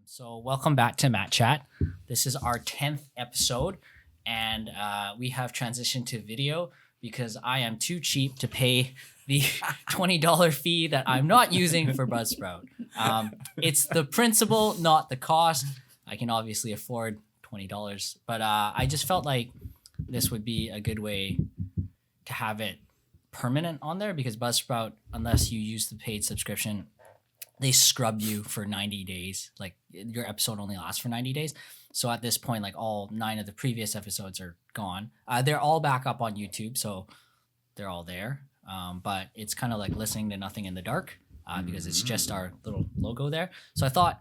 So welcome back to Matt Chat. This is our 10th episode, and we have transitioned to video because I am too cheap to pay the $20 fee that I'm not using for Buzzsprout. It's the principle, not the cost. I can obviously afford $20, but I just felt like this would be a good way to have it permanent on there because Buzzsprout, unless you use the paid subscription, they scrub you for 90 days. Like your episode only lasts for 90 days. So at this point, like all 9 of the previous episodes are gone. They're all back up on YouTube. So they're all there. But it's kind of like listening to nothing in the dark because it's just our little logo there. So I thought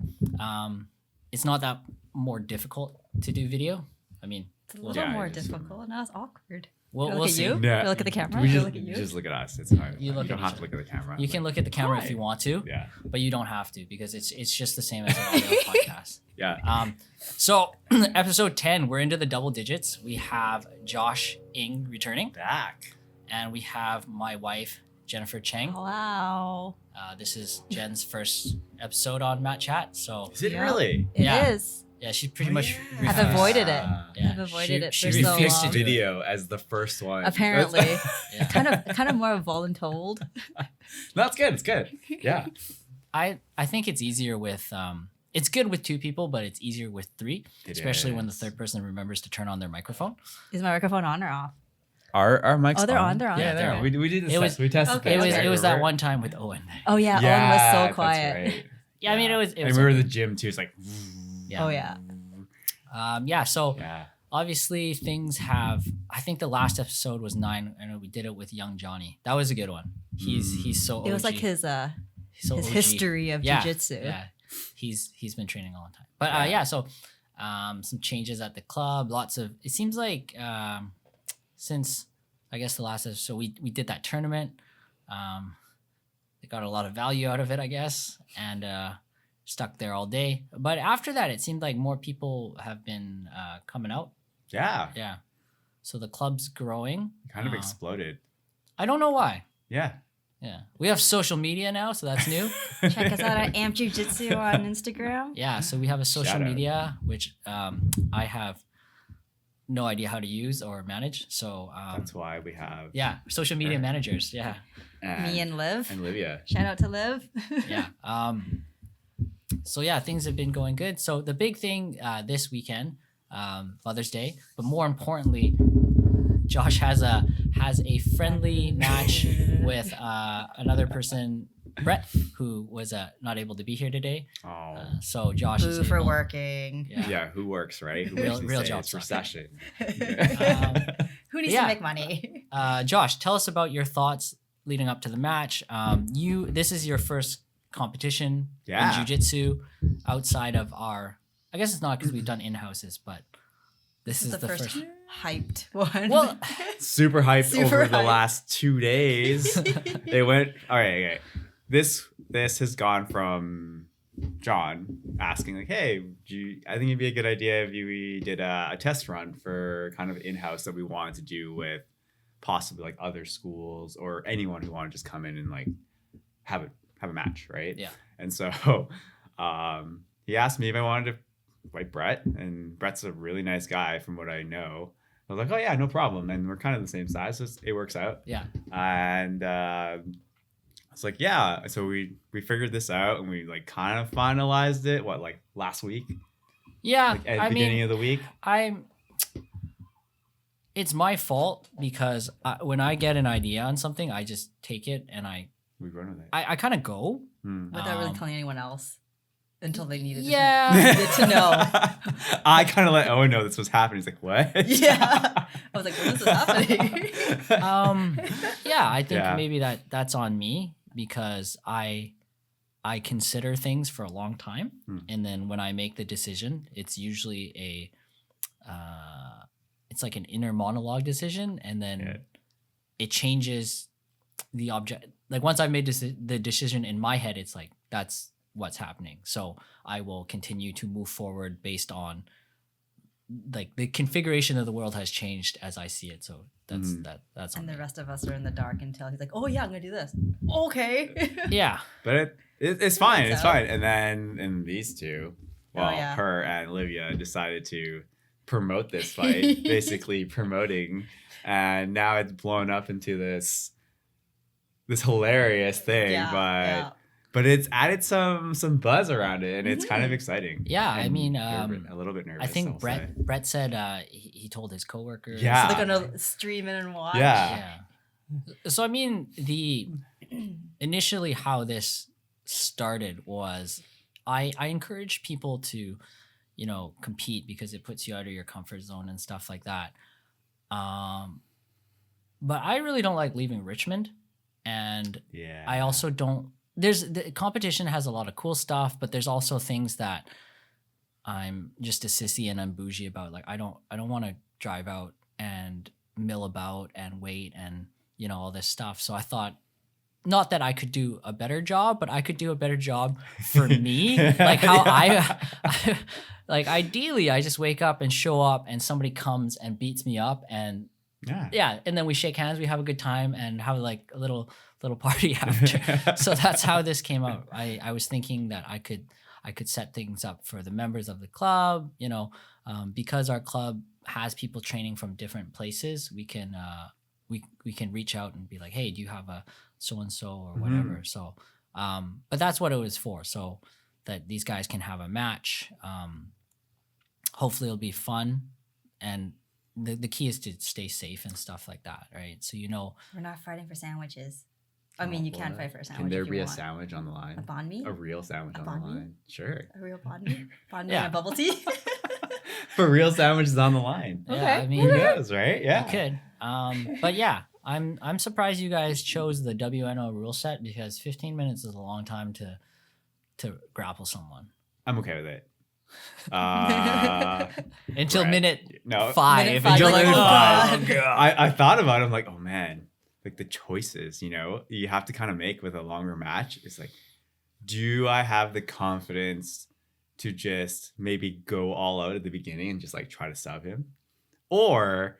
it's not that more difficult to do video. I mean, it's a little more difficult. Now it's awkward. We'll see. You? Yeah. You look at the camera. We Look at you. just look at us. It's fine. You don't have to look at the camera. You can look at the camera if you want to, Yeah. but you don't have to because it's just the same as an audio podcast. Yeah. So episode 10, we're into the double digits. We have Josh Ng returning, Back. and we have my wife Jennifer Cheng. Wow. This is Jen's first episode on Matt Chat, so Is it Yeah. really? It Yeah. is. yeah, she pretty much. yeah. I've refused- avoided it. Yeah, I've avoided it she for so refused to long. do it. video as the first one. Apparently. Yeah. kind of more voluntold. That's good. It's good. Yeah. I think it's easier with it's good with 2 people, but it's easier with 3, especially when the is. third person remembers to turn on their microphone. Is my microphone on or off? Our mics. Oh, they're on. They're on. Yeah, Yeah, they're they're on. We did this. It was- we tested. Okay, this, It was right? that one time with Owen. Oh yeah. Yeah, Owen was so that's quiet. right. Yeah, I mean it was. And we were at the gym too. It's like. Yeah. Oh yeah. Yeah. So Yeah. obviously things have. I think the last episode was 9. I know we did it with young Johnny. That was a good one. He's so. OG. It was like He's so his OG. history of Yeah, jiu-jitsu. Yeah, he's been training a long time. But Yeah. yeah, so some changes at the club. Lots of. It seems like since I guess the last episode we did that tournament. They got a lot of value out of it, I guess, and stuck there all day. But after that, it seemed like more people have been coming out. Yeah. Yeah, so the club's growing. Kind of exploded. I don't know why. Yeah. Yeah, we have social media now, so that's new. Check us out at Amp Jiu-Jitsu on Instagram. Yeah, so we have a social Shout out. media, which I have no idea how to use or manage. So That's why we have. yeah, social media managers. Yeah, Me and Liv. and Livia. Shout out to Liv. yeah. So yeah, things have been going good. So the big thing this weekend, Mother's Day, but more importantly, Josh has a friendly match with another person, Brett, who was not able to be here today. Oh. So Josh is Boo for able- working. Yeah. Yeah. Who works, right? Who Real- works these real days? job It's sucker. recession. Who needs Yeah. to make money? Josh, tell us about your thoughts leading up to the match. This is your first competition Yeah. in jiu-jitsu outside of our. I guess it's not because we've done in-houses, but this is the first. hyped one. Well, Super hyped Super over the hyped. last 2 days. They went. All right. Okay. This has gone from John asking like, "Hey, I think it'd be a good idea if we did a test run for kind of in-house that we wanted to do with possibly like other schools or anyone who wanted to just come in and like have a match, right?" Yeah. And so he asked me if I wanted to fight Brett, and Brett's a really nice guy from what I know. I was like, "Oh yeah, no problem," and we're kind of the same size, so it works out. yeah, And I was like, yeah. So we figured this out, and we like kind of finalized it. What, like last week? yeah. Like at I the beginning mean, of the week? it's my fault because when I get an idea on something, I just take it and We run with it. I kind of go. Without really Um, telling anyone else until they needed Yeah. Good to know. I kind of let Owen know this was happening. He's like, what? Yeah. I was like, what is happening? Yeah, I think Yeah. maybe that's on me because I consider things for a long time, and then when I make the decision, it's usually it's like an inner monologue decision, and then Yeah. it changes the object. Like once I've made the decision in my head, it's like that's what's happening. So I will continue to move forward based on like the configuration of the world has changed as I see it. So that's on And the me. rest of us are in the dark until he's like, oh yeah, I'm gonna do this. Okay. Yeah. But it's fine. Works It's out. fine. And then in these two, Well, yeah. her and Olivia decided to promote this fight, basically promoting, and now it's blown up into this hilarious thing. Yeah, But it's added some buzz around it, and it's kind of exciting. Yeah, I And mean, a little bit nervous. I think I'll say. Brett said he told his coworkers. Yeah. So they're gonna stream it and watch. Yeah. So I mean, initially how this started was I encourage people to, compete because it puts you out of your comfort zone and stuff like that. But I really don't like leaving Richmond, and Yeah. I also don't. The competition has a lot of cool stuff, but there's also things that I'm just a sissy and I'm bougie about. Like I don't want to drive out and mill about and wait and all this stuff. So I thought, not that I could do a better job, but I could do a better job for me. Like how I like ideally I just wake up and show up and somebody comes and beats me up and Yeah. and then we shake hands, we have a good time and have like a little party after. So that's how this came out. I was thinking that I could set things up for the members of the club, because our club has people training from different places. We can we can reach out and be like, hey, do you have a so and so or whatever. So, but that's what it was for. So that these guys can have a match. Hopefully, it'll be fun, and the key is to stay safe and stuff like that, right? So We're not fighting for sandwiches. I mean, you can fight for a sandwich. Can there if you be a want. sandwich on the line? A banh mi? A real sandwich A on banh the mi? line? Sure. A real banh mi? Banh mi Yeah. and a bubble tea? For real sandwiches on the line. Yeah, I mean, Who knows, right? Yeah. you could. But yeah, I'm surprised you guys chose the WNO rule set because 15 minutes is a long time to grapple someone. I'm okay with it. Until Right. minute No. 5. Minute 5, and you're like, like, oh, oh, God. God. I thought about it. I'm like, oh man, like the choices, you have to kind of make with a longer match. It's like, do I have the confidence to just maybe go all out at the beginning and just like try to sub him? Or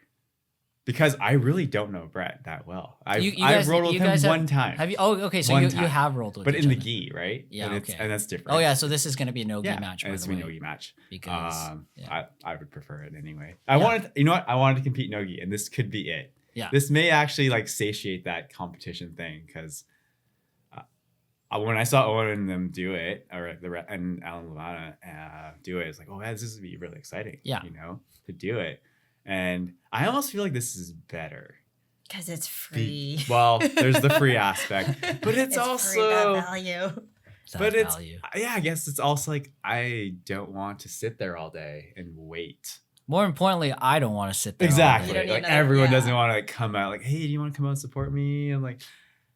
because I really don't know Brett that well. I've rolled with him one time. Have you? Oh, okay. So One you time. have rolled with But each in the other. gi, right? Yeah, And okay. and that's different. Oh yeah, so this is going to be a no-gi yeah, match, and by it's the a way. no-gi match. Because yeah. I would prefer it anyway. Yeah. I wanted to compete no-gi, and this could be it. Yeah. This may actually like satiate that competition thing because when I saw Owen and them do it, and Alan Levana do it, it's like, oh man, this would be really exciting. Yeah. To do it, and I almost feel like this is better. Because it's free. Well, there's the free aspect, but it's free, also that value. That but it's value. I guess it's also like I don't want to sit there all day and wait. More importantly, I don't want to sit there. all Exactly. You don't day. need Like another- everyone yeah. doesn't want to like come out like, hey, do you want to come out and support me? And like,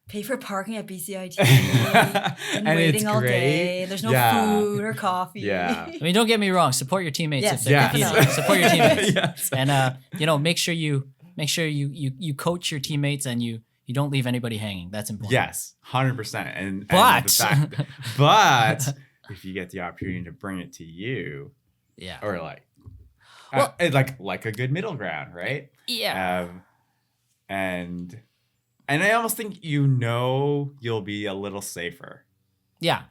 Pay for parking at BCIT. and and waiting it's all great. day. There's no Yeah. food or coffee. Yeah. I mean, don't get me wrong. Support your teammates Yes, if they're Yes. competing. definitely. Support your teammates, Yes. and make sure you coach your teammates and you don't leave anybody hanging. That's important. Yes, 100%. And But the fact but if you get the opportunity to bring it to you, yeah, or like, Well- like a good middle ground, right? yeah. And I almost think you'll be a little safer Yeah.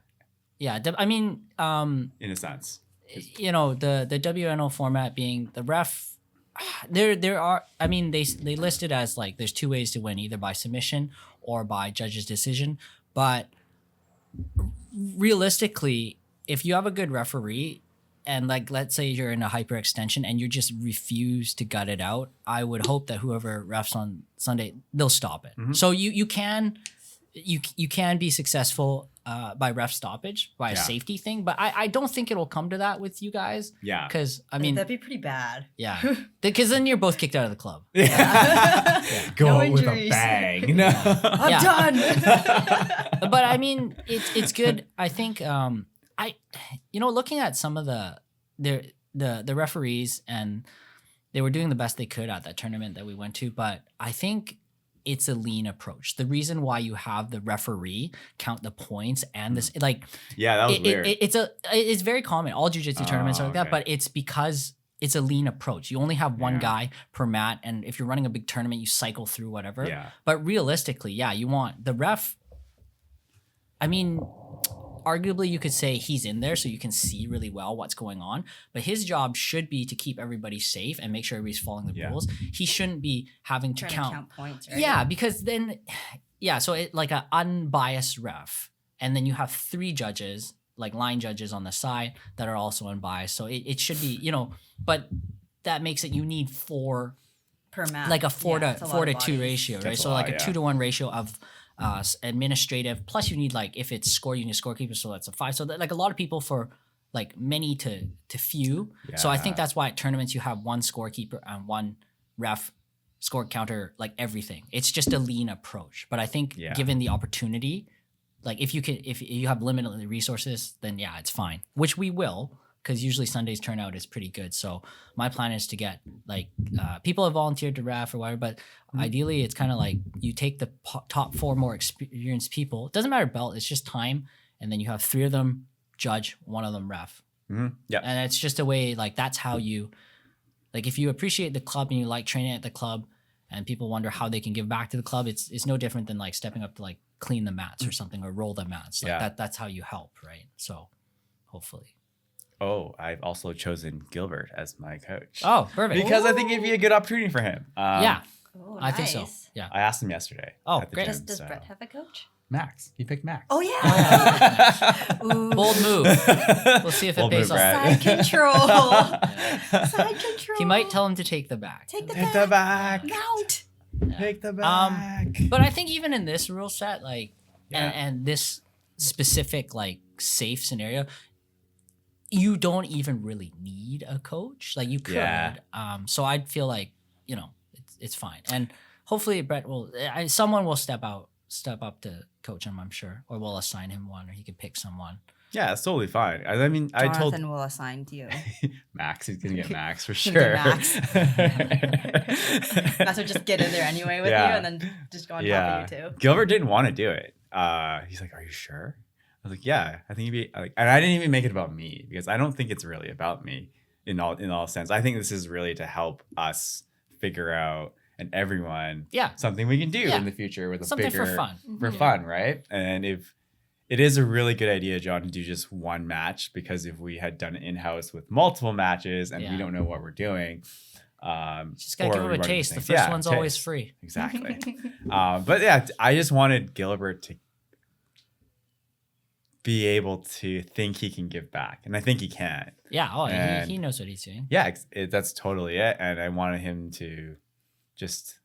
I mean, in a sense. the WNO format being the ref. There are. I mean, they list it as like there's two ways to win, either by submission or by judge's decision. But realistically, if you have a good referee, and like let's say you're in a hyperextension and you just refuse to gut it out, I would hope that whoever refs on Sunday, they'll stop it. Mhm. So you can be successful by ref stoppage, by a Yeah. safety thing, but I don't think it'll come to that with you guys Yeah. because I mean that'd be pretty bad. yeah, because then you're both kicked out of the club. Go No out with a injuries. bang. No. I'm Yeah. done. But I mean, it's good. I think looking at some of the referees, and they were doing the best they could at that tournament that we went to, but I think it's a lean approach. The reason why you have the referee count the points and this like Yeah, that was weird. it's very common. All jiu-jitsu tournaments are like that, okay. but it's because it's a lean approach. You only have one Yeah. guy per mat, and if you're running a big tournament, you cycle through whatever. Yeah. But realistically, yeah, you want the ref. I mean, arguably you could say he's in there so you can see really well what's going on. But his job should be to keep everybody safe and make sure everybody's following the rules. He shouldn't be having to Trying count points, right? Yeah, because then, so it like an unbiased ref, and then you have 3 judges, like line judges on the side that are also unbiased. So it should be, but that makes it you need 4 per match, like a 4 it's to lot 4 of to 2 bodies. ratio, right? That's a So lot, like a 2 to 1 ratio of administrative. Plus you need like if it's score, you need a scorekeeper, so that's a 5. So that, like a lot of people for like many to few. So I think that's why at tournaments you have 1 scorekeeper and 1 ref, score counter, like everything. It's just a lean approach. But I think given the opportunity, like if you have limited resources, then yeah, it's fine. Which we will, because usually Sunday's turnout is pretty good. So my plan is to get like people have volunteered to ref or whatever, but ideally it's kind of like you take the top 4 more experienced people. It doesn't matter belt, it's just time, and then you have 3 of them judge, 1 of them ref. Yeah, and it's just a way like that's how you. Like if you appreciate the club and you like training at the club and people wonder how they can give back to the club, it's no different than like stepping up to like clean the mats or something or roll the mats. Like that's how you help, right? So hopefully. Oh, I've also chosen Gilbert as my coach. Oh, perfect. Because I think it'd be a good opportunity for him. Yeah, Oh, I think so. nice. Yeah. I asked him yesterday. Oh, at the great. gym, Does so- Brett have a coach? Max. He picked Max. Oh yeah. Ooh. Bold move. We'll see if it Bold pays move, off. Brad. Side control. Side control. He might tell him to take the back. Take the Take back. the back. Mount. Take the back. But I think even in this rule set, like, Yeah. and this specific like safe scenario, you don't even really need a coach. Like you could. Yeah. So I'd feel like it's fine, and hopefully Brett will. Someone will step up to coach him. I'm sure, or we'll assign him one, or he could pick someone. Yeah, it's totally fine. I mean, I told Jonathan will assign to you. Max, he's gonna get Max for He's sure. gonna get Max will just get in there anyway with Yeah. you, and then just go on top of you too. Gilbert didn't want to do it. He's like, "Are you sure?" I was like, "Yeah, I think it'd be." Like, and I didn't even make it about me because I don't think it's really about me in all sense. I think this is really to help us figure out and everyone something we can do in the future with a Something bigger for fun. for fun, right? And if it is a really good idea, John, to do just 1 match, because if we had done it in-house with multiple matches and we don't know what we're doing, Just gotta or give him we a run taste. The things. first Yeah, one's taste. always free. Exactly. But yeah, I just wanted Gilbert to be able to think he can give back, and I think he can. Yeah. Oh, And- he knows what he's doing. Yeah, that's totally it. And I wanted him to just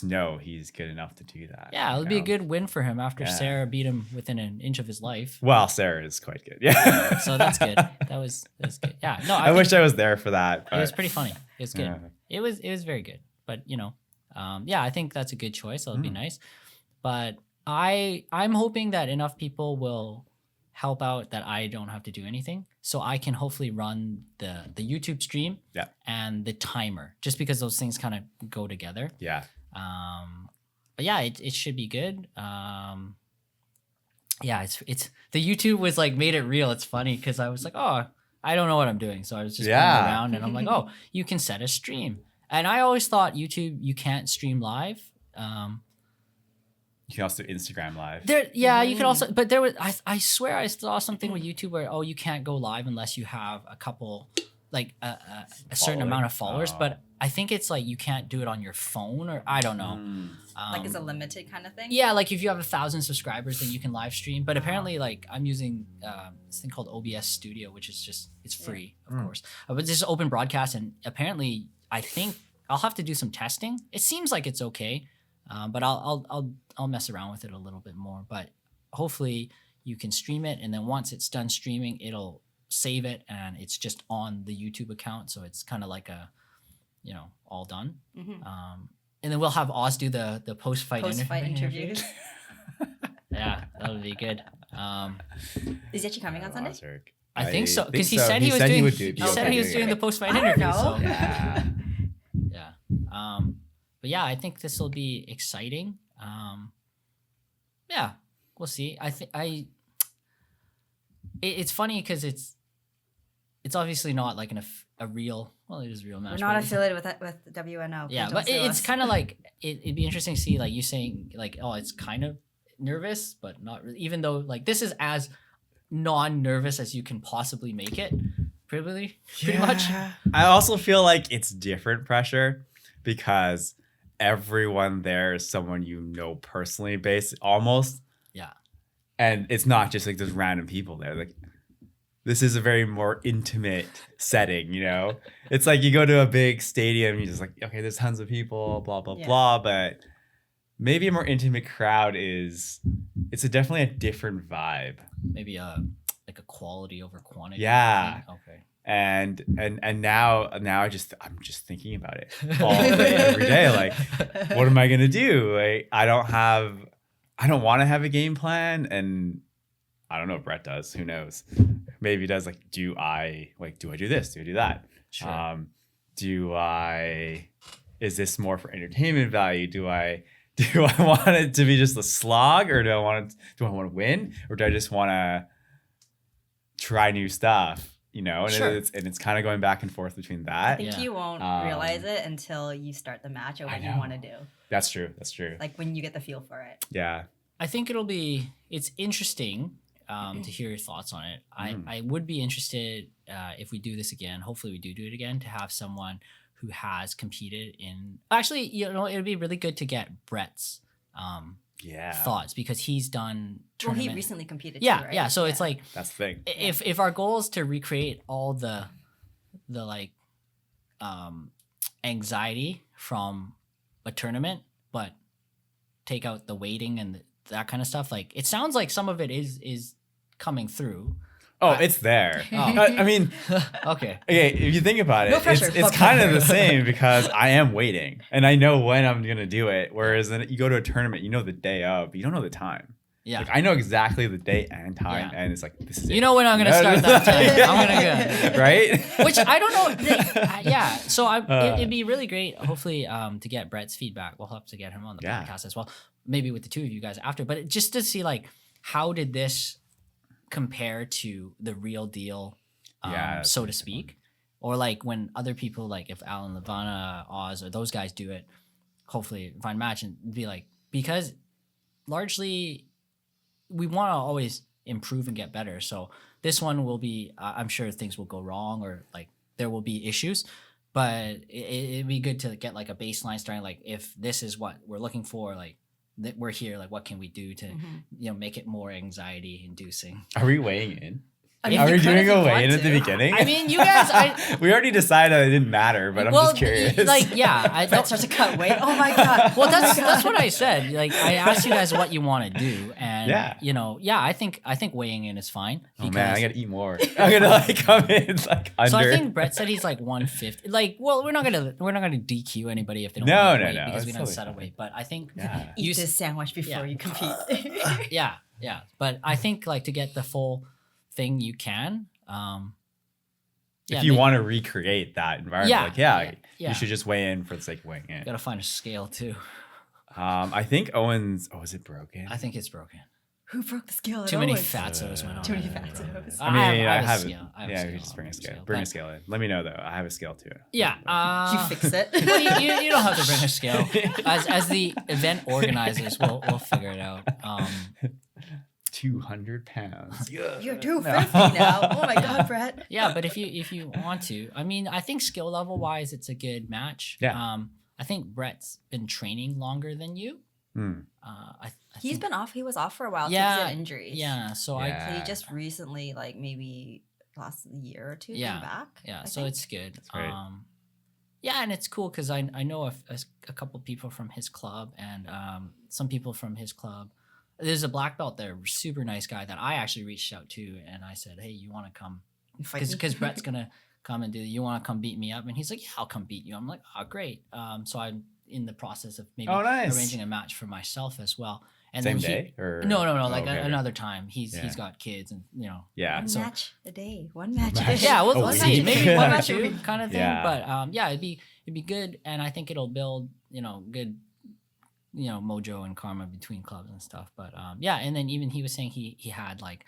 know he's good enough to do that. Yeah, you it'll be a know? good win for him after Yeah. Sarah beat him within an inch of his life. Well, Sarah is quite good. Yeah. So that's good. That was good. Yeah. No, I think wish I was there for that. it was but- pretty funny. It was good. Yeah. It was very good. But I think that's a good choice. That'll be nice. But I'm hoping that enough people will help out that I don't have to do anything, so I can hopefully run the YouTube stream and the timer, just because those things kind of go together. Yeah. But yeah, it should be good. It's the YouTube was like made it real. It's funny because I was like, oh, I don't know what I'm doing, so I was just going around and I'm like, oh, you can set a stream. And I always thought YouTube you can't stream live. You can also do Instagram live. You can also, but there was I swear I saw something with YouTube where you can't go live unless you have a couple, like a certain amount of followers. Oh. But I think it's like you can't do it on your phone, or I don't know. Like it's a limited kind of thing. Yeah, like if you have 1,000 subscribers, then you can live stream. But apparently, like I'm using this thing called OBS Studio, which is it's free, of course. But this is open broadcast, and apparently, I think I'll have to do some testing. It seems like it's okay, but I'll mess around with it a little bit more. But hopefully, you can stream it, and then once it's done streaming, it'll save it, and it's just on the YouTube account. So it's kind of like a, all done. And then we'll have Oz do the post-fight interviews. Yeah, that would be good. Is he actually coming on Sunday? I think so, because he said he was doing. He said he was doing the post-fight I don't interview. know. So. Yeah. Yeah. But yeah, I think this will be exciting. Yeah, we'll see. It's funny because it's obviously not like a real. Well, it is a real match. We're not but it's- affiliated with WNO. Yeah, Please but don't sue it's us. kind of like it'd be interesting to see like you saying like, oh, it's kind of nervous, but not really. Even though like this is as non-nervous as you can possibly make it. Pretty much. I also feel like it's different pressure because everyone there is someone you know personally, almost. Yeah. And it's not just like there's random people there. Like this is a very more intimate setting, you know? It's like you go to a big stadium, you're just like, okay, there's tons of people, blah, blah, blah. But maybe a more intimate crowd it's definitely a different vibe. Maybe like a quality over quantity. Yeah. Okay. And now I'm just thinking about it all day, every day. Like, what am I gonna do? Like, I don't want to have a game plan, and I don't know if Brett does. Who knows? Maybe he does. Like, do I do this? Do I do that? Sure. Is this more for entertainment value? Do I want it to be just a slog, or do I want to win, or do I just want to try new stuff? You know, and Sure. it's kind of going back and forth between that. I think you won't realize it until you start the match or what you want to do. That's true. Like when you get the feel for it. Yeah. I think it's interesting to hear your thoughts on it. I would be interested if we do this again. Hopefully we do it again, to have someone who has competed in. Actually, you know, it would be really good to get Brett's thoughts, because he's done tournament. Well, he recently competed too, right? Yeah. So it's like, that's the thing. If our goal is to recreate all the like anxiety from a tournament, but take out the waiting and that kind of stuff, like it sounds like some of it is coming through. Oh, it's there. I mean, okay. If you think about it, No pressure. it's kind of the same, because I am waiting and I know when I'm going to do it. Whereas then you go to a tournament, you know the day of, but you don't know the time. Yeah. Like, I know exactly the date and time, and it's like, this is it. You know when I'm going to start that time. I'm going to go. Right? Which I don't know. Yeah. So it'd be really great, hopefully, to get Brett's feedback. We'll have to get him on the podcast as well. Maybe with the two of you guys after. But just to see, like, how did this compare to the real deal, so to speak? Or like when other people, like if Alan, Levana, Oz, or those guys do it, hopefully find match and be like, because largely we want to always improve and get better. So this one will be, I'm sure things will go wrong, or like there will be issues, but it'd be good to get like a baseline starting. Like, if this is what we're looking for, like that we're here, like what can we do to, you know, make it more anxiety inducing? Are we weighing in? I mean, Are you we could doing if you a want weigh-in at the to. beginning? I mean, you guys, we already decided it didn't matter, but I'm just curious. Like, yeah, I Brett starts to cut weight. Oh my god. Well, that's what I said. Like, I asked you guys what you want to do, and you know, I think weighing in is fine. Oh man, I gotta eat more. I'm gonna like come in like under. So I think Brett said he's like 150. Like, well, we're not gonna DQ anybody if they don't No, want no, weight, no, because we that's don't totally set a fine. weight. But I think Eat this sandwich before you compete. yeah. But I think like to get the full thing, you can. If you want to recreate that environment, Yeah. you should just weigh in for the sake of weighing in. Gotta find a scale too. I think Owen's. Oh, is it broken? I think it's broken. Who broke the scale? Too many fatsos went on. Too many fatsos. I mean, I a have scale. I have a yeah, scale. we just bring a scale. But- Bring a scale in. Let me know though. I have a scale too. Yeah. You fix it. Well, you don't have to bring a scale. As the event organizers, we'll figure it out. 200 pounds. You're 250 now. Oh my god, Brett. Yeah, but if you want to, I mean, I think skill level wise, it's a good match. Yeah. I think Brett's been training longer than you. I He's think, been off. He was off for a while. Yeah, because of injuries. yeah. So Yeah. So he just recently, like maybe last year or two, Yeah. came back. yeah, I so think. it's good. great. Yeah, and it's cool because I know a couple people from his club, and some people from his club. There's a black belt there, super nice guy that I actually reached out to, and I said, hey, you want to come? Fight me? Because Brett's gonna come and do. You want to come beat me up? And he's like, yeah, I'll come beat you. I'm like, oh, great. So I'm in the process of maybe nice. arranging a match for myself as well. And Same then day or No, Oh, like okay. another time. He's Yeah. got kids, and you know. Yeah. One So- match a day. One match a Match. day. Yeah, well, A let's week. see, maybe one or Match a two week. kind of thing. Yeah. But yeah, it'd be good, and I think it'll build good mojo and karma between clubs and stuff. But yeah, and then even he was saying he had like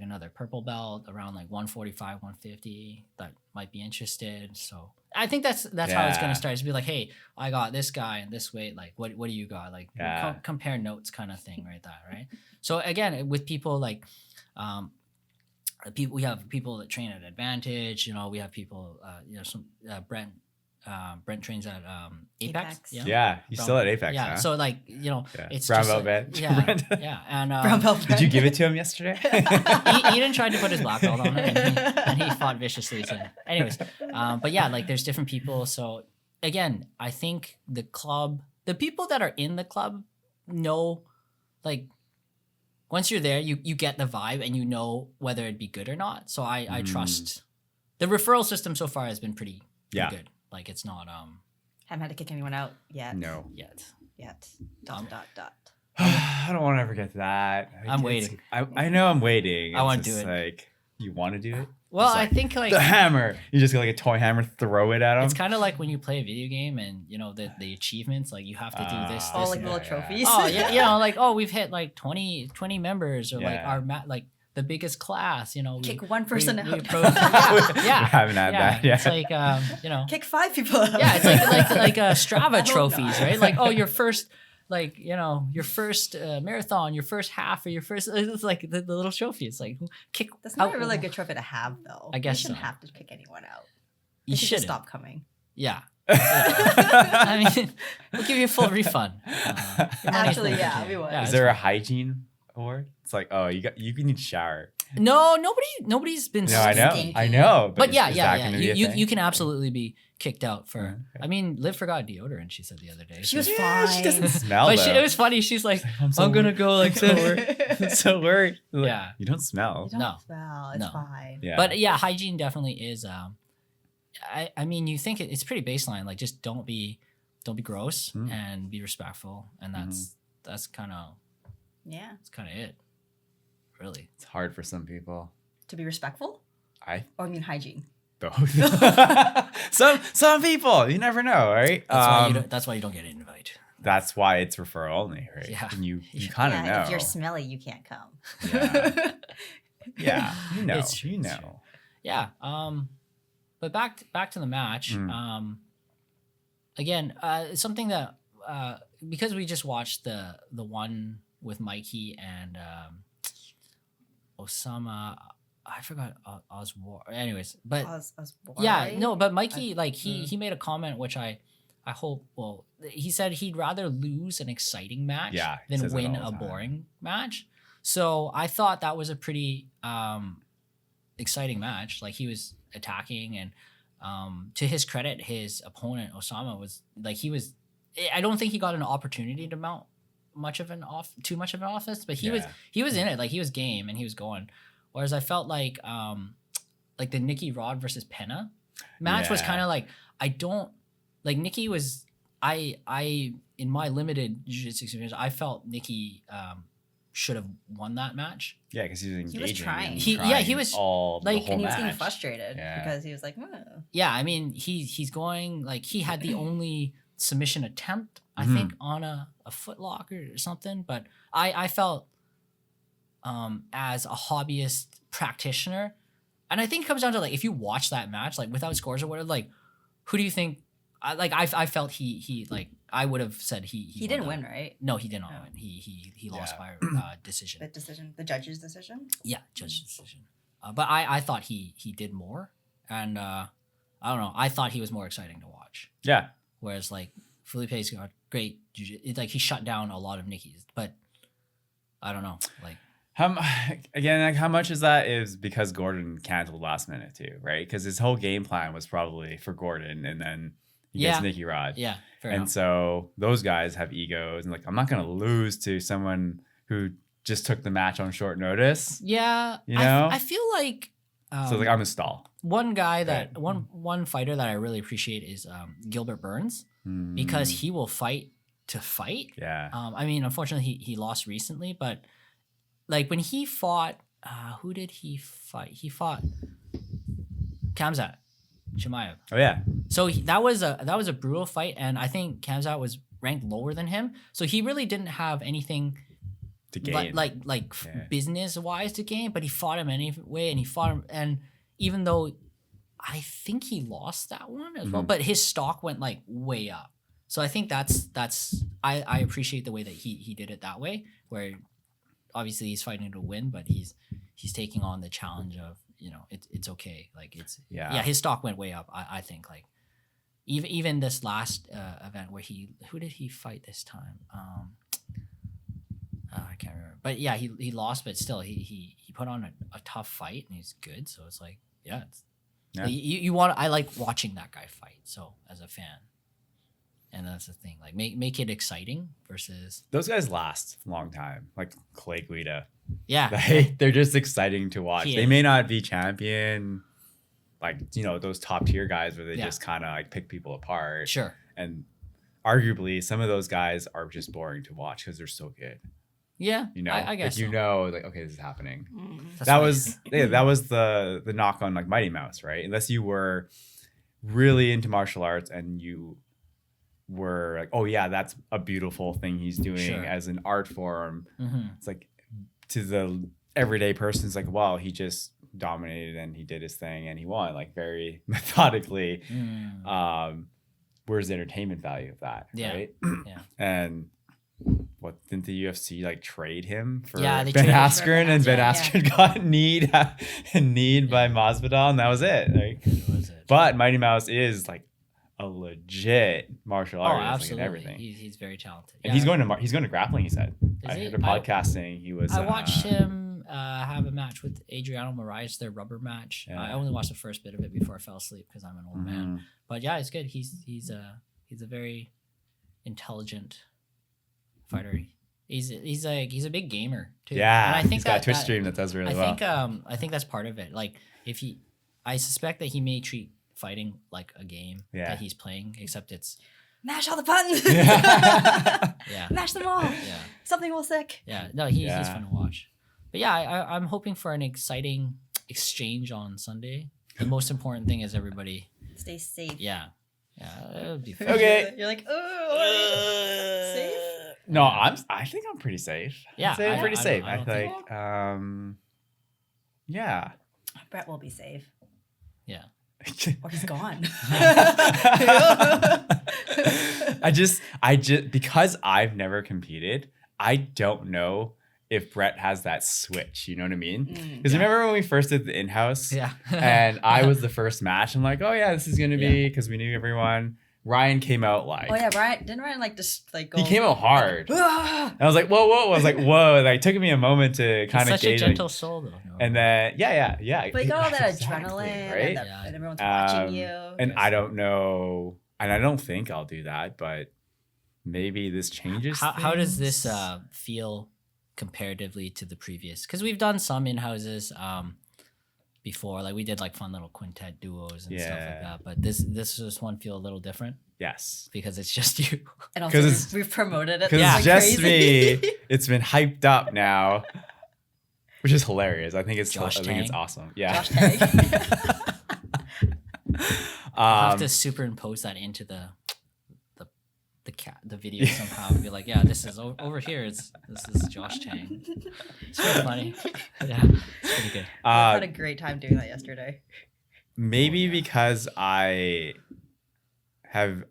another purple belt around like 145, 150 that might be interested. So I think that's how it's Yeah. gonna start. Is be like, hey, I got this guy and this weight. Like, what do you got? Like, Yeah. compare notes kind of thing, right? So again, with people like we have people that train at Advantage. We have people. Some Brent trains at Apex. Yeah, he's still at Apex. Yeah, huh? so it's brown just belt man. yeah, yeah, and Brown belt. Did you give it to him yesterday? Eden tried to put his black belt on him, and he fought viciously. So, anyways, but yeah, there's different people. So again, I think the people that are in the club know, once you're there, you get the vibe and you know whether it'd be good or not. So I trust the referral system so far has been pretty good. It's not Haven't had to kick anyone out yet. No. yet. Dot. I don't want to ever get to that. I'm waiting. I know I'm waiting. I want to It's do it. like, you want to do it? Well, It's I think the hammer. You just get a toy hammer, throw it at him. it's kind of like when you play a video game and the achievements, you have to do this. Oh, this, like and little that. trophies. Oh yeah, we've hit 20 members, or Yeah. our the biggest class. Kick one person out. We haven't had that yet. It's like Kick 5 people out. yeah, it's like Strava hope trophies, not. right? Your first your first marathon, your first half, or your first. It's like the little trophy. It's like kick. That's not out. a really good trophy to have, though. I guess you shouldn't so. have to kick anyone out. You They should just should stop coming. Yeah. I mean, we'll give you a full refund. Your money's Actually, worth it. yeah, we would. Yeah, Is it's there a fine. hygiene award? It's like, oh, you need to shower. No, nobody's been. No, I know, Stinky. I know. But is yeah. that gonna be a You thing? can absolutely be kicked out for. Okay. I mean, Liv forgot deodorant. She said the other day. She was Yeah, fine. she doesn't smell. But though. it was funny. She's like, I'm gonna go like so worried. I'm so worried. Like, Yeah. you don't smell. You don't No. smell. It's No. fine. Yeah. But yeah, hygiene definitely is. I mean, you think it's pretty baseline. Just don't be gross and be respectful, and that's kind of Yeah. it, really. It's hard for some people. To be respectful? I Or I mean hygiene. both. some people, you never know, right? That's why you don't get an invite. That's why it's referral only, right? Yeah. And you kind of know. If you're smelly, you can't come. Yeah. Yeah, you know. It's true, You it's know. true. Yeah. But back to the match. Again, something that because we just watched the one with Mikey and Osama. I forgot Oswar. Anyways, but yeah, no, but Mikey he made a comment which I hope. Well, he said he'd rather lose an exciting match he than says that win all a the time. boring match. So I thought that was a pretty exciting match. He was attacking, and to his credit, his opponent Osama was I don't think he got an opportunity to mount too much of an offense, but he was in it. He was game and he was going. Whereas I felt like the Nikki Rod versus Penna match was kind of I don't Nikki was I in my limited jiu-jitsu experience, I felt Nikki should have won that match. Yeah, because he was engaging. was trying. and He trying was all the whole And he was match. getting frustrated because he was like, Yeah, I mean he's going he had the only submission attempt I think on a footlock or something, but I felt as a hobbyist practitioner, and I think it comes down to if you watch that match without scores or whatever, who do you think? I felt he I would have said he didn't win, right? No, he did not win. He lost by decision. The judge's decision. Yeah, judge's decision. But I thought he did more, and I don't know. I thought he was more exciting to watch. Yeah. Whereas Felipe's got great jiu-jitsu. He shut down a lot of Nikki's, but I don't know. How much is that is because Gordon canceled last minute too, right? Because his whole game plan was probably for Gordon, and then he gets Nikki Rod. Yeah, fair and enough. so those guys have egos, and I'm not gonna lose to someone who just took the match on short notice. Yeah, You know? I feel like So I'm a stall. one guy that Right. one fighter that I really appreciate is Gilbert Burns, because he will fight to fight. Yeah. I mean, unfortunately, he lost recently, but when he fought, who did he fight? He fought Khamzat Chimaev. Oh yeah. So that was a brutal fight, and I think Khamzat was ranked lower than him, so he really didn't have anything To gain. business wise to gain, but he fought him anyway, and he fought him, and even though I think he lost that one as well, but his stock went way up. So I think that's I appreciate the way that he did it that way, where obviously he's fighting to win, but he's taking on the challenge of, it's okay. Like Yeah. his stock went way up. I think like even this last event where who did he fight this time? I can't remember. But yeah, he lost, but still he put on a tough fight and he's good. So it's like, Yeah. I like watching that guy fight. So as a fan. And that's the thing, like make it exciting versus Those guys last a long time, like Clay Guida. yeah. They're just exciting to watch. He They is. may not be champion, like, those top tier guys where they Yeah. just kind of like pick people apart. Sure. And arguably, some of those guys are just boring to watch because they're so good. Yeah. I guess like, so. like, okay, this is happening. That's That why- was that was the knock on like Mighty Mouse, right? Unless you were really into martial arts and you were like, oh yeah, that's a beautiful thing he's doing Sure. as an art form. Mhm. It's like to the everyday person, it's like, wow, he just dominated and he did his thing and he won like very methodically. Mm. Where's the entertainment value of that? Yeah. Right. Yeah. And what didn't the UFC like trade him for Yeah, they Ben traded him for Askren, Ben and Ben Askren, Askren got kneed by Masvidal, and that was it. Like, That was it. but Mighty Mouse is like a legit martial Oh, artist, like, absolutely. and everything. He's very talented. And he's going to grappling. He said. Is I he? heard a podcast saying he was. I watched him have a match with Adriano Moraes, their rubber match. Yeah. I only watched the first bit of it before I fell asleep because I'm an old man. But yeah, it's good. He's a very intelligent fighter. He's a big gamer too. Yeah, and I think he's got a Twitch stream that does really well. I think that's part of it. Like I suspect that he may treat fighting like a game that he's playing, except it's Mash all the buttons. yeah, Mash them all. yeah, Something will stick. yeah. No, he's fun to watch. But yeah, I'm hoping for an exciting exchange on Sunday. The most important thing is everybody. Stay safe. Yeah, it would be fun. Okay. You're like, oh, safe. No, I think I'm pretty safe. Yeah, I'd say I'm pretty safe. I I don't think. Yeah. Brett will be safe. Yeah. Or he's gone. I just because I've never competed, I don't know if Brett has that switch. You know what I mean? Because remember when we first did the in-house? Yeah. And I was the first match. I'm like, oh yeah, this is gonna be because we knew everyone. Ryan came out like. Oh yeah, didn't Ryan like just like go? He came out hard. Ah! And I was like, whoa. I was like, whoa. Like, it took me a moment to kind of Such a gauge. gentle Like, soul though. No. and then yeah. But you got all that Exactly, adrenaline, right? and everyone's watching you. And I don't know, and I don't think I'll do that, but maybe this changes. How does things. this feel comparatively to the previous? Because we've done some in houses before, like we did like fun little quintet duos and stuff like Yeah. that. But this one feel a little different Yes. because it's just you. And also 'Cause it's- we've promoted it. Because Yeah. it's just crazy. me. It's been hyped up now, which is hilarious. I think it's Josh it's Cheng. awesome. Yeah. Josh Tag. I'll have to superimpose that into the video somehow and be like, yeah, this is over here. This is Josh Cheng. It's pretty funny. Yeah, it's pretty good. I had a great time doing that yesterday. Maybe Oh, yeah. because I have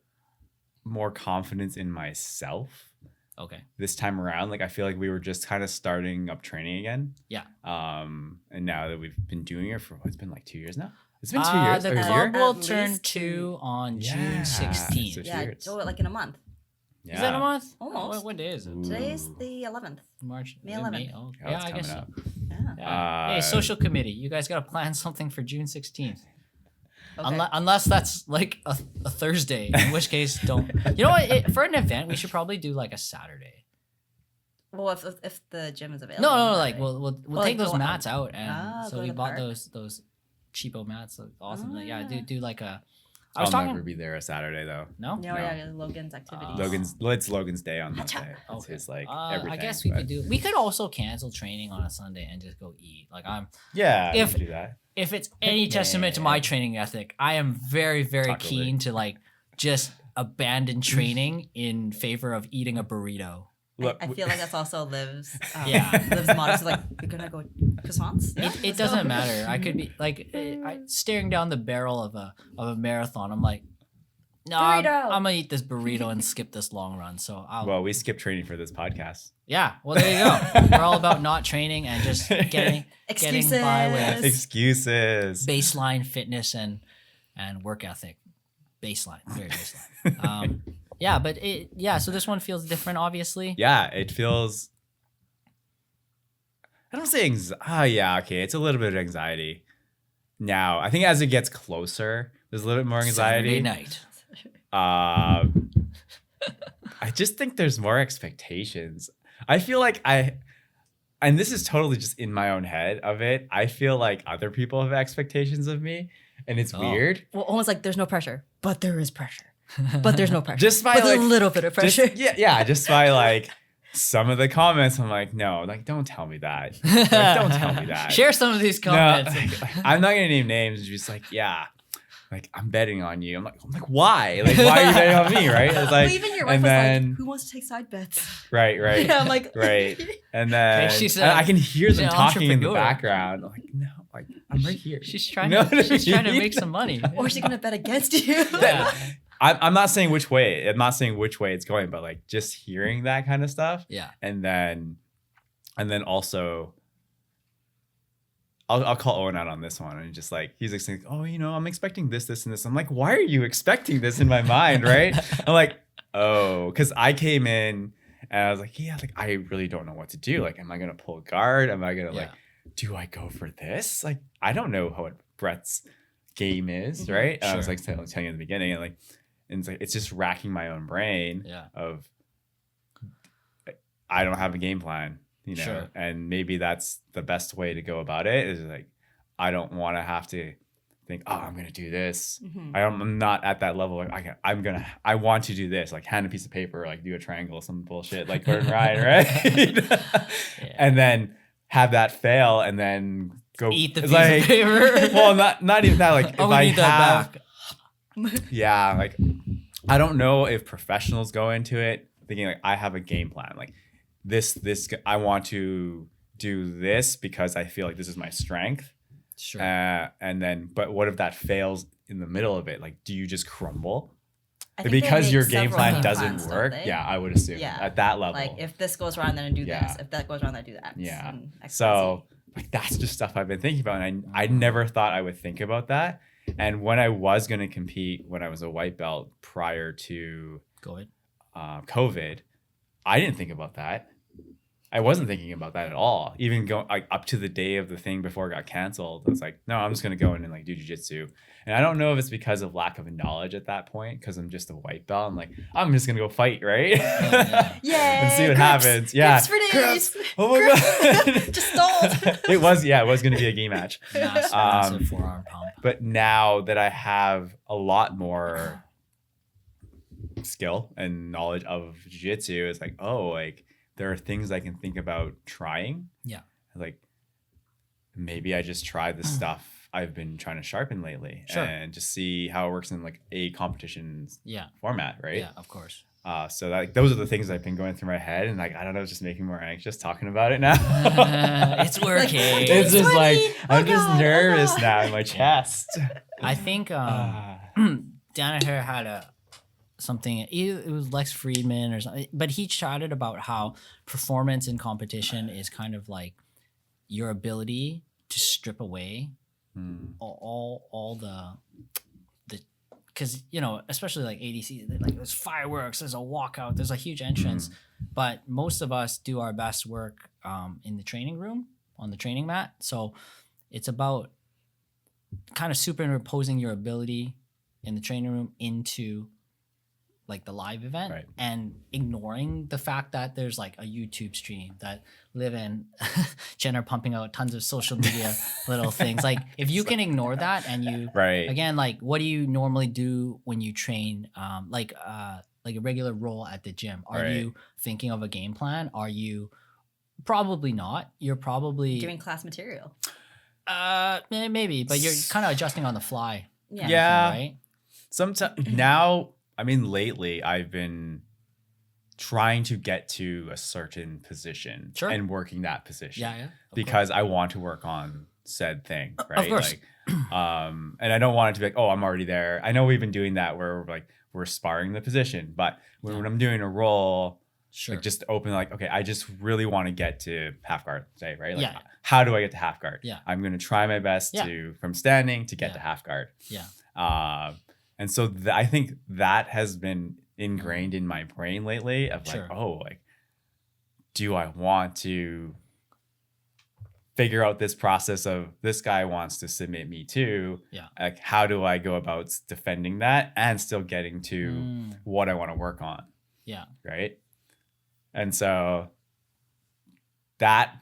more confidence in myself Okay. this time around. Like I feel like we were just kind of starting up training again. Yeah. And now that we've been doing it for it's been like 2 years now. It's been 2 years The or a club year. At will least turn 2. 2 on Yeah. June 16th. So- Yeah, Cheers. so like in a month. Yeah. Is that a month? Almost. What day is it? Ooh. Today's the 11th. March. May is it 11th. Oh, Oh, yeah, it's I guess coming so. up. Yeah. Yeah. Hey, social committee, you guys got to plan something for June 16th. Okay. Unless that's like a Thursday, in which case don't. You know what? For an event, we should probably do like a Saturday. Well, if the gym is available. No, on like Saturday. we'll Well, take like, those go mats out, and go so in we the bought park? those cheapo mats. So awesome. Oh, Like, yeah, yeah. do like a. I I'll was talking. never be there a Saturday though. No. No, yeah, Logan's activities. It's Logan's day on Hatcha. Monday. It's his like I everything. guess we but- could do. We could also cancel training on a Sunday and just go eat. Like Yeah, we If- could do that. if it's any testament to my Yeah. training ethic, I am very, very Taco keen to like just abandon training in favor of eating a burrito. Look, I feel like that's also Liv's. Yeah. Liv's motto. She's like, you're gonna go croissants. Yeah, It let's doesn't go." matter. I could be like staring down the barrel of a marathon. I'm like, No, Burrito. I'm gonna eat this burrito and skip this long run. So Well, we skipped training for this podcast. yeah. Well, there you go. We're all about not training and just getting by with Excuses. baseline fitness and work ethic. Baseline, very baseline. Yeah, but so this one feels different, obviously. Yeah, it feels. I don't say yeah, okay. It's a little bit of anxiety. Now, I think as it gets closer, there's a little bit more anxiety. Saturday night. I just think there's more expectations. I feel like and this is totally just in my own head of it. I feel like other people have expectations of me, and it's weird. Well, almost like there's no pressure, but there is pressure. But there's no pressure. Just by but like a little bit of pressure. Just by like some of the comments, I'm like, no, like don't tell me that. Like, don't tell me that. Share some of these comments. No, I'm not gonna name names. Just like, yeah, like I'm betting on you. I'm like, why? Like, why are you betting on me? Right? It's like, well, even your wife was then, like, who wants to take side bets? Right. Yeah, I'm like, right. And then She's and I can hear them an talking in the entrepreneur. background. I'm like, no, like I'm right here. She's trying No, to make some money. Or is she gonna bet against you? Yeah. I'm not saying which way. I'm not saying which way it's going, but like just hearing that kind of stuff. Yeah. And then also, I'll call Owen out on this one, and just like he's like saying, oh, I'm expecting this, and this. I'm like, why are you expecting this in my mind, right? I'm like, oh, because I came in and I was like, yeah, like I really don't know what to do. Like, am I gonna pull a guard? Am I gonna do I go for this? Like, I don't know what Brett's game is, right? Sure. I was like telling you in the beginning, and it's like it's just racking my own brain of I don't have a game plan, Sure. and maybe that's the best way to go about it is like I don't want to have to think, oh, I'm gonna do this. I'm not at that level. Like, I want to do this. Like hand a piece of paper, like do a triangle, some bullshit, like Gordon Ryan, right? And then have that fail, and then go Eat the piece like, of paper. Well, not even that. Like if I need that have, back. yeah, like I don't know if professionals go into it thinking like I have a game plan, like this I want to do this because I feel like this is my strength. Sure. And then, but what if that fails in the middle of it? Like, do you just crumble? I think they Because make your game several plan game doesn't plans, don't work? they? Yeah, I would assume. Yeah. At that level. Like if this goes wrong, then I do Yeah. this. If that goes wrong, then I do that. Yeah. And X, So Y, like that's just stuff I've been thinking about, and I never thought I would think about that. And when I was going to compete, when I was a white belt prior to Go ahead. COVID, I didn't think about that. I wasn't thinking about that at all. Even going like up to the day of the thing before it got canceled, I was like, no, I'm just gonna go in and like do jiu-jitsu. And I don't know if it's because of lack of knowledge at that point, because I'm just a white belt. I'm like, I'm just gonna go fight, right? Yay, And see what grips. happens. Yeah. Grips for days. Grips. Oh my god. Just stalled. It was gonna be a game match. Massive forearm pump. But now that I have a lot more skill and knowledge of jiu-jitsu, it's like, oh, like there are things I can think about trying. Yeah. Like maybe I just try the stuff I've been trying to sharpen lately and just see how it works in like a competition format, right? Yeah, of course. So like those are the things I've been going through my head, and like I don't know, it's just making me more anxious talking about it now. It's working. It's just sweaty. like Oh I'm just God, nervous oh God. now in my chest. I think Danaher had something. It was Lex Friedman or something, but he chatted about how performance in competition is kind of like your ability to strip away all the because especially like ADC, like there's fireworks, there's a walkout, there's a huge entrance, but most of us do our best work in the training room on the training mat. So it's about kind of superimposing your ability in the training room into like the live event and ignoring the fact that there's like a YouTube stream that Liv and Jen are pumping out tons of social media little things. Like if you can ignore that and you again, like what do you normally do when you train like a regular role at the gym? Are you thinking of a game plan? Are you probably not? You're probably Giving class material. Maybe, but you're kind of adjusting on the fly. Yeah. Right? Sometimes now, I mean, lately I've been trying to get to a certain position and working that position. Yeah. Because I want to work on said thing, right? Of course. Like And I don't want it to be like, oh, I'm already there. I know we've been doing that where we're sparring the position, but when I'm doing a role, Sure. like just open like, okay, I just really want to get to half guard, say, right? Like, Yeah. how do I get to half guard? Yeah. I'm going to try my best from standing to get to half guard. Yeah. And so I think that has been ingrained in my brain lately of like, oh, like, do I want to figure out this process of this guy wants to submit me too? Yeah. Like, how do I go about defending that and still getting to what I want to work on? Yeah. Right. And so that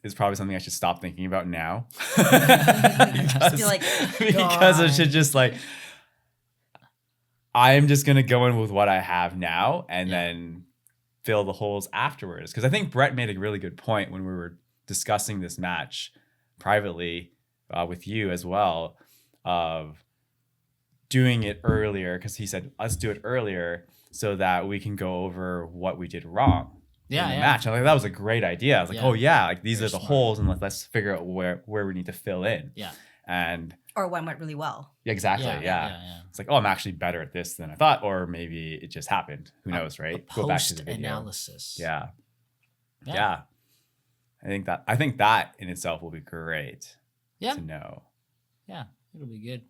is probably something I should stop thinking about now. Just be like, because I should just like, I'm just going to go in with what I have now and then fill the holes afterwards. Because I think Brett made a really good point when we were discussing this match privately with you as well, of doing it earlier. Because he said, let's do it earlier so that we can go over what we did wrong in the match. And like, that was a great idea. I was like, oh yeah, like these are the holes, and let's figure out where we need to fill in. Yeah. And or one went really well. Exactly. Yeah. It's like, oh, I'm actually better at this than I thought, or maybe it just happened. Who knows, right? Go back to the video. Analysis. Yeah. I think that in itself will be great. To know. Yeah, it'll be good.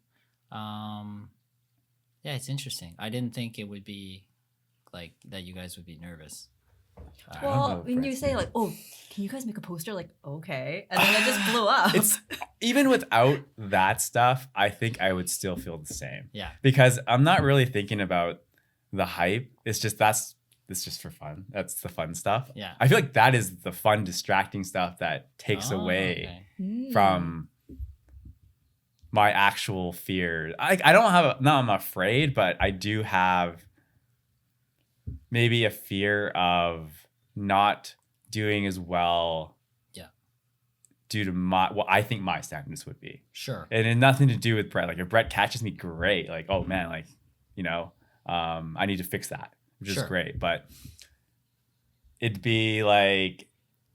Yeah, it's interesting. I didn't think it would be like that. You guys would be nervous. Well, when you say like, "Oh, can you guys make a poster?" Like, okay, and then it just blew up. It's even without that stuff, I think I would still feel the same. Yeah, because I'm not really thinking about the hype. It's just for fun. That's the fun stuff. Yeah, I feel like that is the fun, distracting stuff that takes away from my actual fear. I don't have no, I'm afraid, but I do have maybe a fear of not doing as well due to what I think my standards would be. Sure. And it had nothing to do with Brett. Like if Brett catches me, great. Like, oh man, like, I need to fix that, which is great. But it'd be like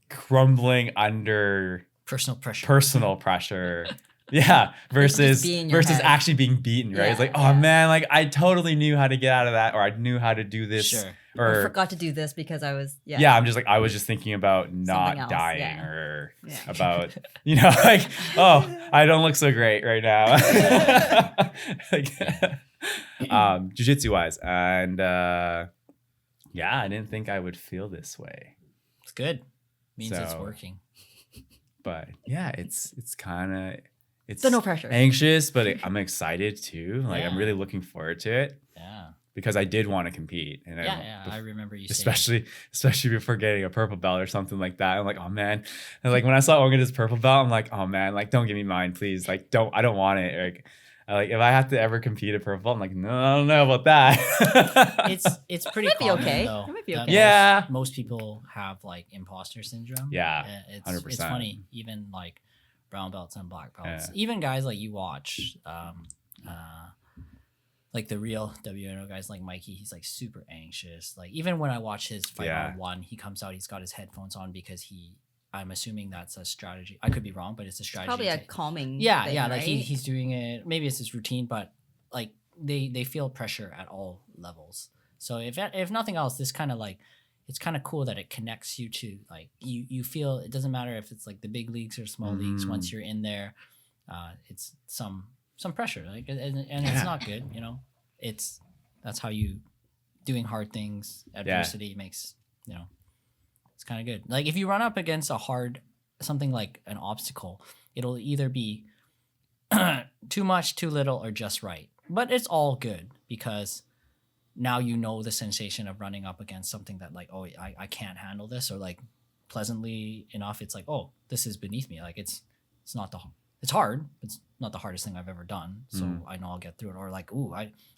crumbling under personal pressure. Yeah, versus head. actually being beaten, right? It's like, oh man, like I totally knew how to get out of that, or I knew how to do this, or I forgot to do this because I was I'm just like, I was just thinking about not dying, or about like, oh, I don't look so great right now, like, jiu-jitsu wise, and I didn't think I would feel this way. It's good, means it's working. But yeah, it's kind of. It's so no pressure. Anxious, but I'm excited too. Like I'm really looking forward to it. Yeah. Because I did want to compete. And I remember you saying especially before getting a purple belt or something like that. I'm like, oh man. And like when I saw Organ's purple belt, I'm like, oh man, like don't give me mine, please. Like I don't want it. Like if I have to ever compete at purple, I'm like, no, I don't know about that. It's pretty it might common, be okay. though. It might be okay. Yeah. Most people have like impostor syndrome. Yeah. 100%. It's funny, even like brown belts and black belts. Even guys like you watch, like the real WNO guys like Mikey, he's like super anxious. Like even when I watch his fight on one, he comes out, he's got his headphones on because I'm assuming that's a strategy. I could be wrong, but it's a strategy. Probably a calming thing, like right? he's doing it. Maybe it's his routine, but like they feel pressure at all levels. So if nothing else, this kind of like, it's kind of cool that it connects you to like you feel it doesn't matter if it's like the big leagues or small leagues. Once you're in there, it's some pressure, like and it's not good. That's how you doing hard things. Adversity makes it's kind of good. Like if you run up against something like an obstacle, it'll either be too much, too little, or just right. But it's all good because now you know the sensation of running up against something that like, oh, I can't handle this, or like pleasantly enough, it's like, oh, this is beneath me. Like it's hard. It's not the hardest thing I've ever done. So I know I'll get through it. Or like, ooh,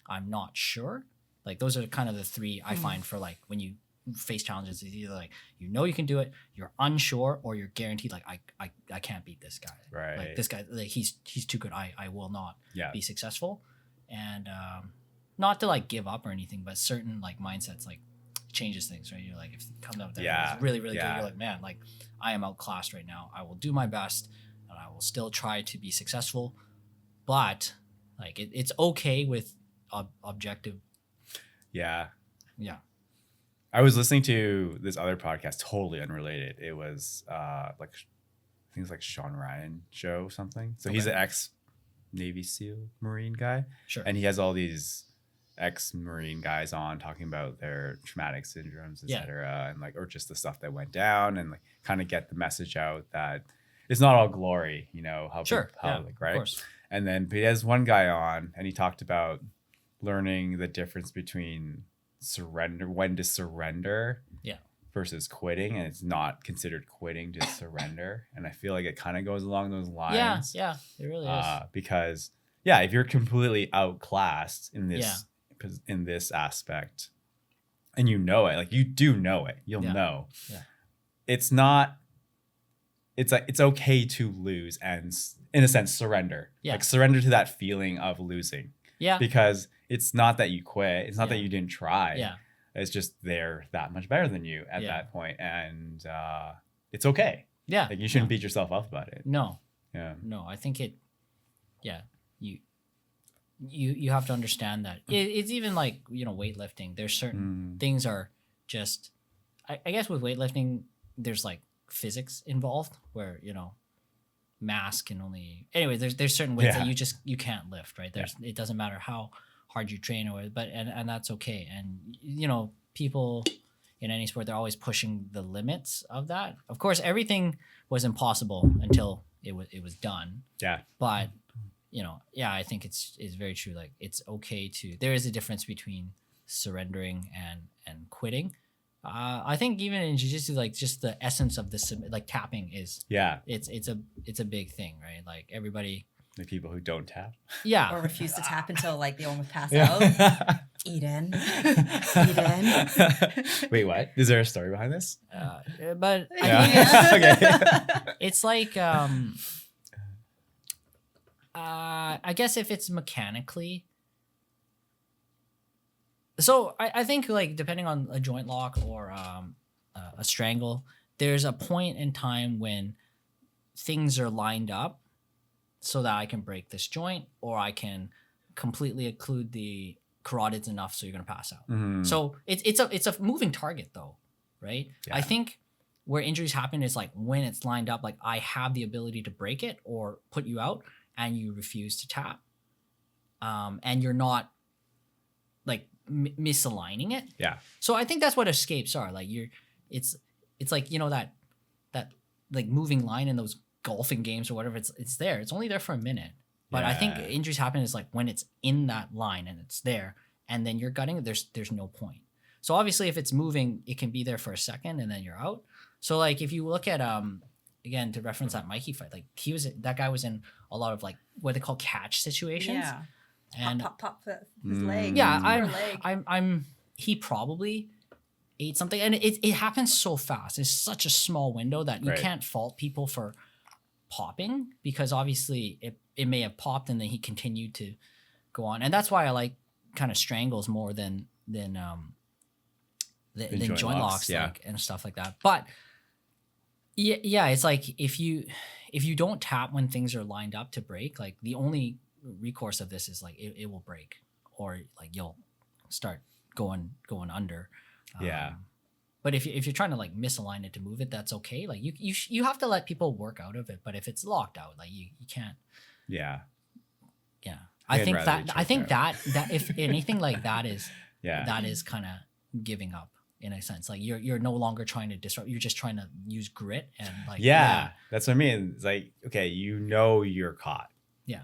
I'm not sure. Like those are kind of the three I find for like when you face challenges. It's either like, you can do it, you're unsure, or you're guaranteed like I can't beat this guy. Right. Like this guy, like he's too good. I will not be successful. And not to like give up or anything, but certain like mindsets like changes things, right? You're like, if it comes out there it's really, really good, you're like, man, like I am outclassed right now. I will do my best and I will still try to be successful. but like it's okay with objective. Yeah. Yeah. I was listening to this other podcast, totally unrelated. It was like, I think it's like Sean Ryan show something. So he's an ex Navy SEAL Marine guy. Sure. And he has all these ex-Marine guys on talking about their traumatic syndromes, etc. And like, or just the stuff that went down, and like kind of get the message out that it's not all glory, you know, how like, right. Of course. And then he has one guy on, and he talked about learning the difference between when to surrender versus quitting, and it's not considered quitting to surrender. And I feel like it kind of goes along those lines. Yeah, it really is. Because if you're completely outclassed in this aspect, and you know it, like you do know it, you'll know. Yeah. It's not. It's like it's okay to lose and, in a sense, surrender. Yeah. Like surrender to that feeling of losing. Yeah. Because it's not that you quit. It's not that you didn't try. Yeah. It's just they're that much better than you at that point, and it's okay. Yeah. Like you shouldn't beat yourself up about it. No. Yeah. No, I think it. Yeah. You have to understand that it's even like, you know, weightlifting. There's certain things are just. I guess with weightlifting, there's like physics involved where, you know, mass can only anyway. There's certain weights that you can't lift, right? It doesn't matter how hard you train and that's okay. And you know, people in any sport, they're always pushing the limits of that. Of course, everything was impossible until it was done. Yeah. But you know, I think it's very true. Like it's okay to. There is a difference between surrendering and quitting. I think even in jiu-jitsu, like just the essence of this, like tapping is. Yeah. It's a big thing, right? Like everybody. The people who don't tap. Yeah. Or refuse to tap until like they almost pass out. Eden. Wait, what? Is there a story behind this? But it's like I guess if it's mechanically. So I think like depending on a joint lock or a strangle, there's a point in time when things are lined up so that I can break this joint, or I can completely occlude the carotids enough so you're gonna pass out. Mm-hmm. So it's a moving target though, right? Yeah. I think where injuries happen is like when it's lined up, like I have the ability to break it or put you out, and you refuse to tap, and you're not like misaligning it. Yeah. So I think that's what escapes are like. It's like, you know, that like moving line in those golfing games or whatever, it's there. It's only there for a minute. But I think injuries happen is like when it's in that line and it's there, and then you're gutting it, there's no point. So obviously if it's moving, it can be there for a second and then you're out. So like if you look at again, to reference that Mikey fight, like that guy was in a lot of like what they call catch situations. Yeah. And pop his leg. Yeah, he probably ate something, and it happens so fast. It's such a small window that you can't fault people for popping, because obviously it may have popped and then he continued to go on, and that's why I like kind of strangles more than joint locks like, and stuff like that. But yeah, it's like if you don't tap when things are lined up to break, like the only recourse of this is like it will break, or like you'll start going under. But if you're trying to like misalign it to move it, that's okay. Like you have to let people work out of it. But if it's locked out, like you can't. Yeah. I think that if anything like that is that is kind of giving up in a sense. Like you're no longer trying to disrupt. You're just trying to use grit and like. Yeah, that's what I mean. It's like, okay, you know you're caught. Yeah.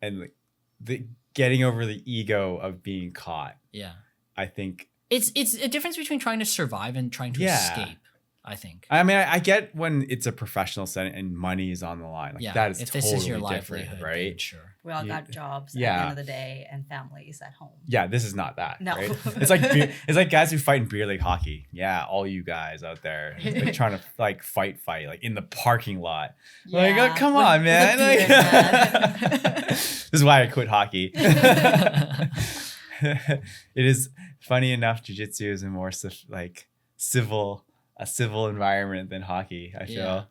And like the getting over the ego of being caught. Yeah. I think it's a difference between trying to survive and trying to escape, I think. I mean, I get when it's a professional setting and money is on the line. Like that is if this is your livelihood, right? Sure. We all got jobs at the end of the day and families at home. Yeah, this is not that. No. Right? It's like guys who fight in beer league hockey. Yeah, all you guys out there like trying to like fight like in the parking lot. Yeah, like, oh, come on, man. This is why I quit hockey. It is funny enough, jiu-jitsu is a more civil environment than hockey, I feel.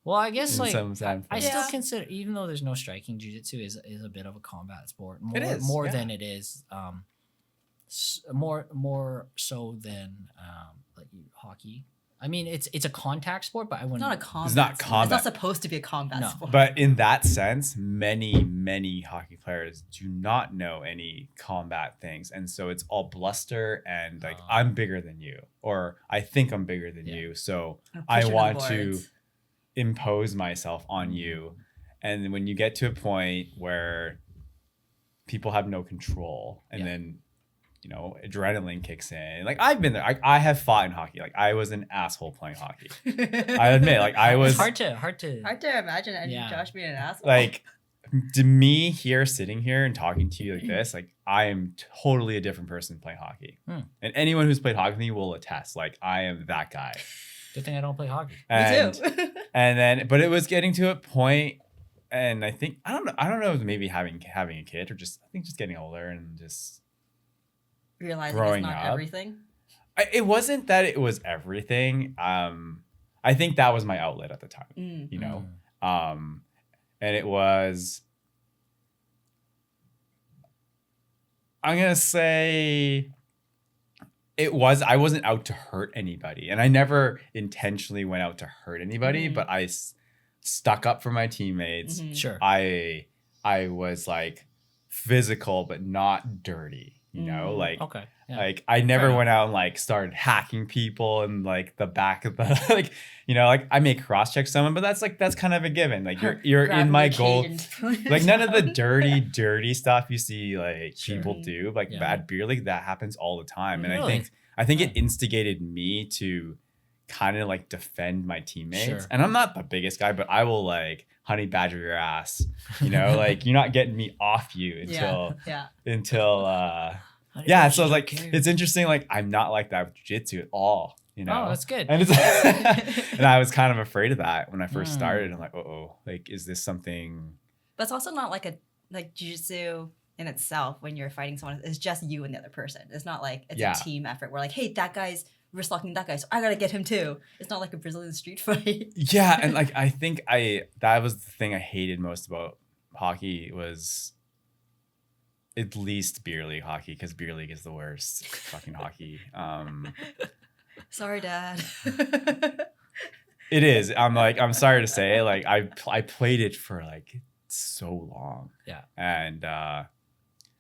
Well, I guess in like some standpoint. I still Yeah. consider, even though there's no striking, jiu-jitsu is a bit of a combat sport. More, It is, more yeah. than it is more so than like hockey. I mean, it's a contact sport, but I wouldn't. Not a combat. It's not sport. It's combat. not supposed to be a combat No. sport. But in that sense, many hockey players do not know any combat things. And so it's all bluster and like, I'm bigger than you, or I think I'm bigger than Yeah. you. So Or I pushing want the to boards. impose myself on you. And then when you get to a point where people have no control and Yeah. then, you know, adrenaline kicks in. Like I've been there. I have fought in hockey. Like I was an asshole playing hockey. I admit, like I was It's hard to. Hard to imagine any Yeah. Josh being an asshole. like to me here sitting here and talking to you like this, like I am totally a different person playing hockey. Hmm. And anyone who's played hockey with me will attest. Like I am that guy. Good thing I don't play hockey. And Me too. and then but it was getting to a point, and I think I don't know if maybe having a kid or just I think just getting older and just Realizing growing it's not up. everything. it wasn't that it was everything. I think that was my outlet at the time, Mm. you know. And it was, I'm gonna say I wasn't out to hurt anybody, and I never intentionally went out to hurt anybody, Mhm. but I stuck up for my teammates. Mhm. Sure. I was like physical but not dirty, you know, like Okay. Yeah. like I never enough. went out and like started hacking people in like the back of the like, you know, like I may cross check someone, but that's kind of a given. Like you're in Grabbing my the goal. cage and pulling it Like none of the down. dirty stuff you see like Sure. people do, like Yeah. bad beer league, that happens all the time. And Really? I think it Yeah. instigated me to kind of like defend my teammates. Sure. And I'm not the biggest guy, but I will like honey badger your ass. You know, like you're not getting me off you until yeah. So like it's interesting. Like I'm not like that with jiu-jitsu at all. You know, Oh, that's good. And it's and I was kind of afraid of that when I first Mm. started. I'm like, like is this something? But it's also not like jiu-jitsu in itself when you're fighting someone. It's just you and the other person. It's not like it's Yeah. a team effort. We're like, hey, that guy's wrist locking that guy, so I gotta get him too. It's not like a Brazilian street fight. Yeah, and like I think that was the thing I hated most about hockey was at least beer league hockey, because beer league is the worst fucking hockey. Sorry, Dad. It is. I'm sorry to say, like I played it for like so long. Yeah. And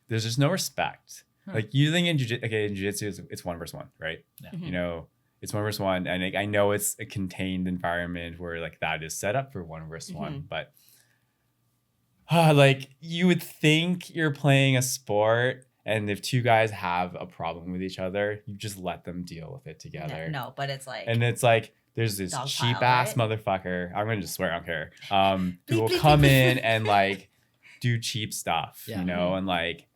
there's just no respect. Hmm. Like you think in jiu-jitsu it's 1 versus 1, right? Yeah. Mhm. You know, it's 1 versus 1, and like, I know it's a contained environment where like that is set up for 1 versus 1, but like you would think you're playing a sport, and if 2 guys have a problem with each other, you just let them deal with it together. No, but it's like And it's like there's this Dog cheap pile, ass right? motherfucker. I'm gonna just swear, I don't care. Who will bleep, come bleep. in and like do cheap stuff, Yeah. you know, and like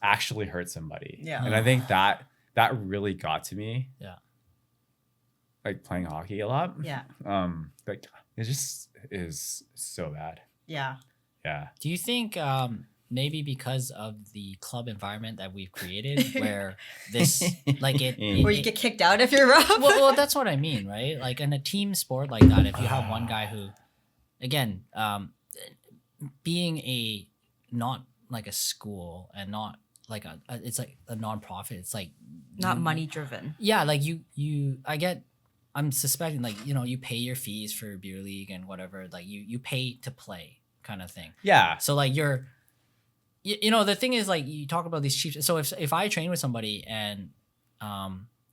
actually hurt somebody. Yeah. And I think that really got to me. Yeah. Like playing hockey a lot. yeah, Like it just is so bad. yeah. Yeah. Do you think maybe because of the club environment that we've created, where this like it, Or you get kicked out if you're rough. well, that's what I mean, right? Like in a team sport like that, if you have one guy who, again, being a not like a school and not like it's like a nonprofit. It's like Not money driven. Yeah, like I'm suspecting like, you know, you pay your fees for beer league and whatever, like you pay to play kind of thing. Yeah. So like you know, the thing is like you talk about these cheap. So if I train with somebody and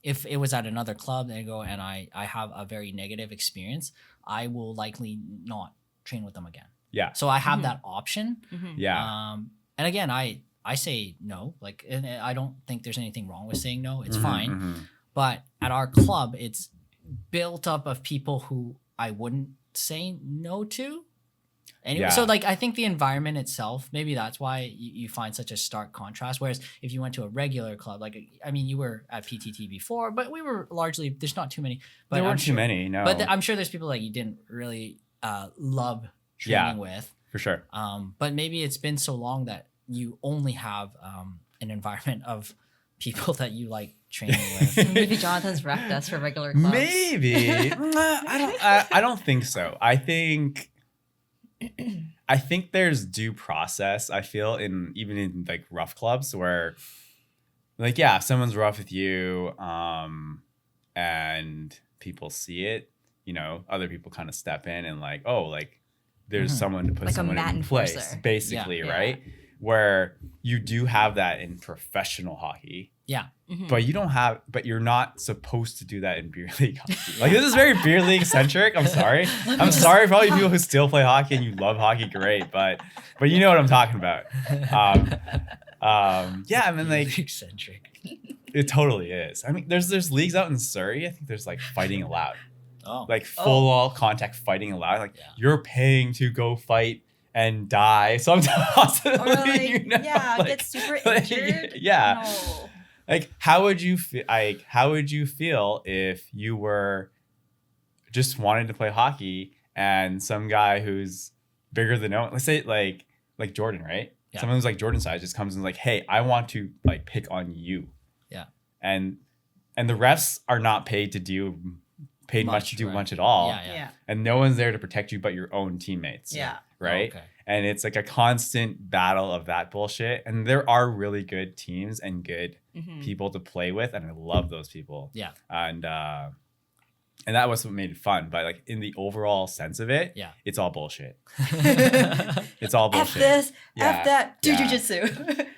if it was at another club and I go and I have a very negative experience, I will likely not train with them again. Yeah. So I have Mhm. that option. Mhm. Yeah. And again, I say no, like, and I don't think there's anything wrong with saying no. It's Mhm, fine. mhm. But at our club, it's built up of people who I wouldn't say no to. Anyway, Yeah. so like I think the environment itself, maybe that's why you find such a stark contrast. Whereas if you went to a regular club, like I mean, you were at PTT before, but we were largely there's not too many. But There I'm weren't too sure- many, no. But I'm sure there's people like you didn't really love Yeah. training with. for sure. But maybe it's been so long that you only have an environment of people that you like training with? Maybe Jonathan's wrecked us for regular clubs. Maybe. I don't think so. I think there's due process. I feel even in like rough clubs where, like, yeah, if someone's rough with you, and people see it, you know, other people kind of step in and like, oh, like there's someone to put Like a someone mat in place, enforcer. basically, Yeah. right? Where you do have that in professional hockey. Yeah. Mhm. But you're not supposed to do that in beer league hockey. Like, this is very beer league centric. I'm sorry. I'm sorry for all you people who still play hockey and you love hockey. Great, but you know what I'm talking about. Yeah, I mean, like, eccentric. it totally is. I mean, there's leagues out in Surrey. I think there's like fighting allowed, Oh. like full all contact fighting allowed. Like, you're paying to go fight and die sometimes. Or like, you know? get super injured. Yeah. No. Like, how would you feel if you were just wanting to play hockey and some guy who's bigger than no one, let's say like Jordan, right? Yeah. Someone who's like Jordan size just comes and is like, hey, I want to like pick on you. Yeah. And the refs are not paid to do much at all. Yeah. And no one's there to protect you but your own teammates. Yeah. Right. Oh, okay. And it's like a constant battle of that bullshit. And there are really good teams and good Mhm. people to play with, and I love those people. Yeah. And that was what made it fun. But like in the overall sense of it, Yeah. it's all bullshit. It's all F bullshit. this, Yeah. F that, do Yeah. jujitsu.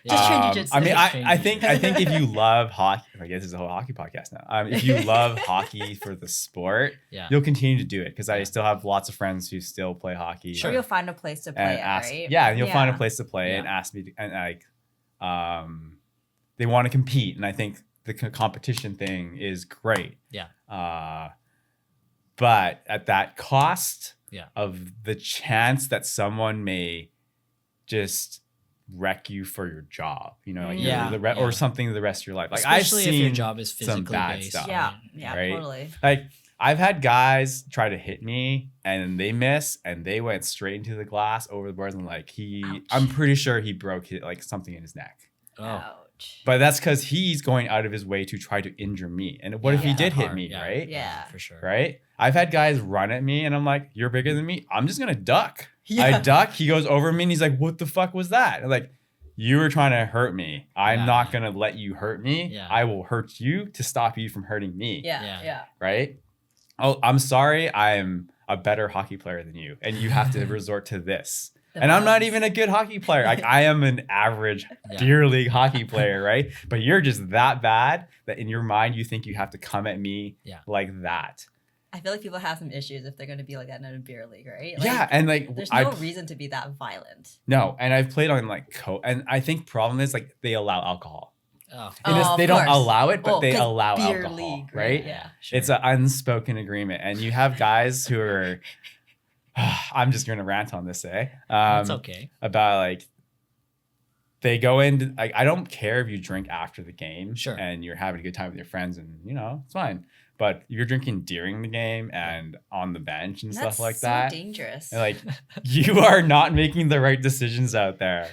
Just train jujitsu. I mean, Train I think if you love hockey, I guess this is a whole hockey podcast now. If you love hockey for the sport, Yeah. you'll continue to do it, because I still have lots of friends who still play hockey. Sure, you'll find a place to play and it, ask, right? yeah, and you'll find a place to play Yeah. and ask me to, and like, they want to compete, and I think the competition thing is great. Yeah. But at that cost Yeah. of the chance that someone may just wreck you for your job, you know, like Yeah, or yeah. something the rest of your life. Like, Especially I've if seen your job is physically some bad based. stuff. Yeah, right? yeah, Right? totally. Like, I've had guys try to hit me and they miss and they went straight into the glass over the boards, and like Ouch. I'm pretty sure he broke like something in his neck. Oh. Ouch. But that's because he's going out of his way to try to injure me. And what if he Yeah. did hit Hard, me, yeah. right? Yeah. For sure. Right? I've had guys run at me and I'm like, you're bigger than me. I'm just going to duck. Yeah. I duck. He goes over me and he's like, what the fuck was that? I'm like, you were trying to hurt me. I'm Yeah. not going to let you hurt me. Yeah. I will hurt you to stop you from hurting me. Yeah, Yeah. yeah. Right? Oh, I'm sorry. I'm a better hockey player than you. And you have to resort to this. The And I'm not bugs. even a good hockey player. Like, I am an average Yeah. beer league hockey player, right? But you're just that bad that in your mind you think you have to come at me Yeah. like that. I feel like people have some issues if they're going to be like that in a beer league, right? Like, Yeah, and like there's I no reason to be that violent. no, and I've played on like and I think problem is like they allow alcohol. Oh. They of don't course. allow it, but Well, they 'cause allow beer alcohol, league, right? Yeah. Sure. It's an unspoken agreement, and you have guys who are. I'm just gonna rant on this, That's okay. about like they go in like, I don't care if you drink after the game, Sure. and you're having a good time with your friends, and you know it's fine. But you're drinking during the game and on the bench and That's stuff like so that. dangerous. And like you are not making the right decisions out there.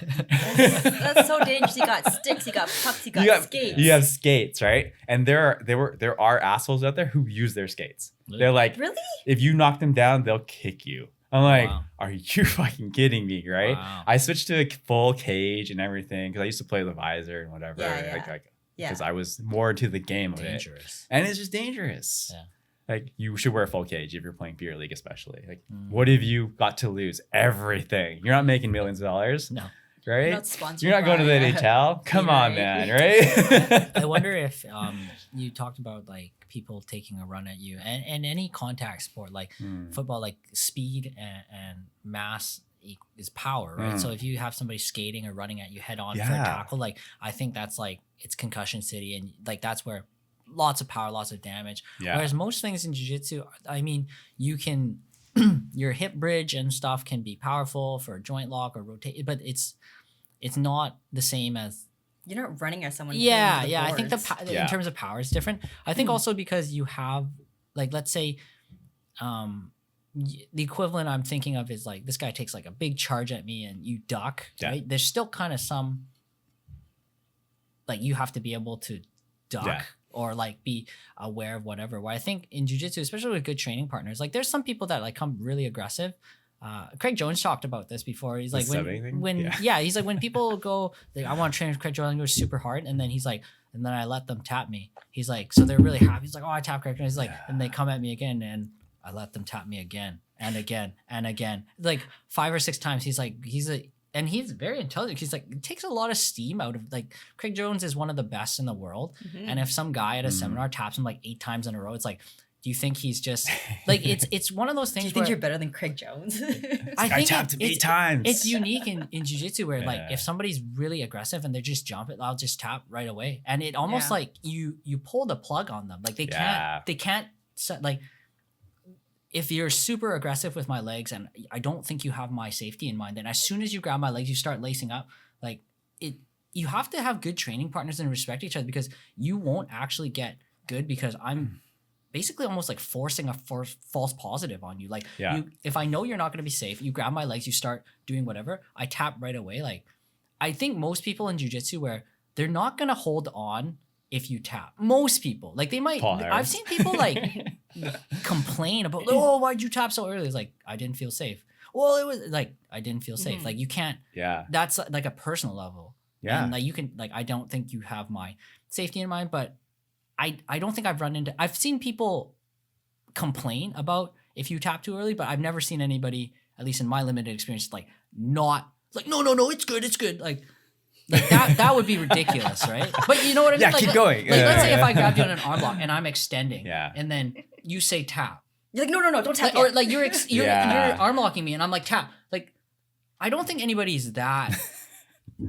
That's so dangerous. You got sticks, you got pucks, you got skates. You have skates, right? And there are assholes out there who use their skates. They're like, Really? if you knock them down, they'll kick you. I'm like, Wow. are you fucking kidding me, right? Wow. I switched to a full cage and everything because I used to play the visor and whatever. Yeah, yeah. Yeah. Because I was more into the game of it. Dangerous. And it's just dangerous. Yeah. Like, you should wear a full cage if you're playing beer league, especially. Like, Mm. what have you got to lose? Everything. You're not making millions of dollars, No. right? Not sponsored You're not going to the by, NHL. Come on, Gatorade. man, right? I wonder if you talked about like people taking a run at you and any contact sport like Hmm. football, like speed and mass is power, right? Mm. So if you have somebody skating or running at you head on for a Yeah. tackle, like I think that's like it's concussion city, and like that's where lots of power, lots of damage. Yeah. Whereas most things in jiu-jitsu, I mean, you can your hip bridge and stuff can be powerful for a joint lock or rotate, but it's not the same as You're not running at someone. yeah, playing with yeah. the I think the boards. Yeah. in terms of power is different. I think also because you have like let's say, the equivalent I'm thinking of is like this guy takes like a big charge at me and you duck. Yeah. Right? There's still kind of some like you have to be able to duck Yeah. or like be aware of whatever. Where I think in jiu-jitsu, especially with good training partners, like there's some people that like come really aggressive. Craig Jones talked about this before. He's The like subbing thing? when Yeah. yeah, he's like when people go like I want to train with Craig Jones, goes super hard, and then he's like, and then I let them tap me. He's like, so they're really happy. He's like, oh, I tap Craig Jones. He's like, and they come at me again, and I let them tap me again and again and again, like 5 or 6 times. He's like, and he's very intelligent. He's like, it takes a lot of steam out of like Craig Jones is one of the best in the world. Mhm. And if some guy at a Mm. seminar taps him like 8 times in a row, it's like, do you think he's just like it's one of those Do things you think where you're better than Craig Jones? I I think tapped him 8 it's- times. it's unique in jiu-jitsu where like Yeah. if somebody's really aggressive and they're just jumping, I'll just tap right away. And it almost Yeah. like you pull the plug on them. Like Yeah. they can't set like if you're super aggressive with my legs and I don't think you have my safety in mind, then as soon as you grab my legs, you start lacing up. Like you have to have good training partners and respect each other because you won't actually get good because I'm basically almost like forcing a false positive on you. Like Yeah. if I know you're not going to be safe, you grab my legs, you start doing whatever, I tap right away. Like I think most people in jiu-jitsu where they're not going to hold on if you tap. Most people, like they might, Paul I've Harris. seen people like complain about, oh, why'd you tap so early? It's like, I didn't feel safe. Well, it was like, I didn't feel safe. Mhm. Like you can't, Yeah. that's like a personal level. Yeah. And like you can, like, I don't think you have my safety in mind, but I don't think I've seen people complain about if you tap too early, but I've never seen anybody, at least in my limited experience, like not like, no, it's good. Like that would be ridiculous, right? But you know what I mean? Yeah, Like, keep going. Like, let's say if Yeah. I grabbed you in an arm lock and I'm extending, Yeah. and then you say tap, You're like, no, don't tap like, or yet. like you're Yeah. arm locking me, and I'm like tap. Like, I don't think anybody's that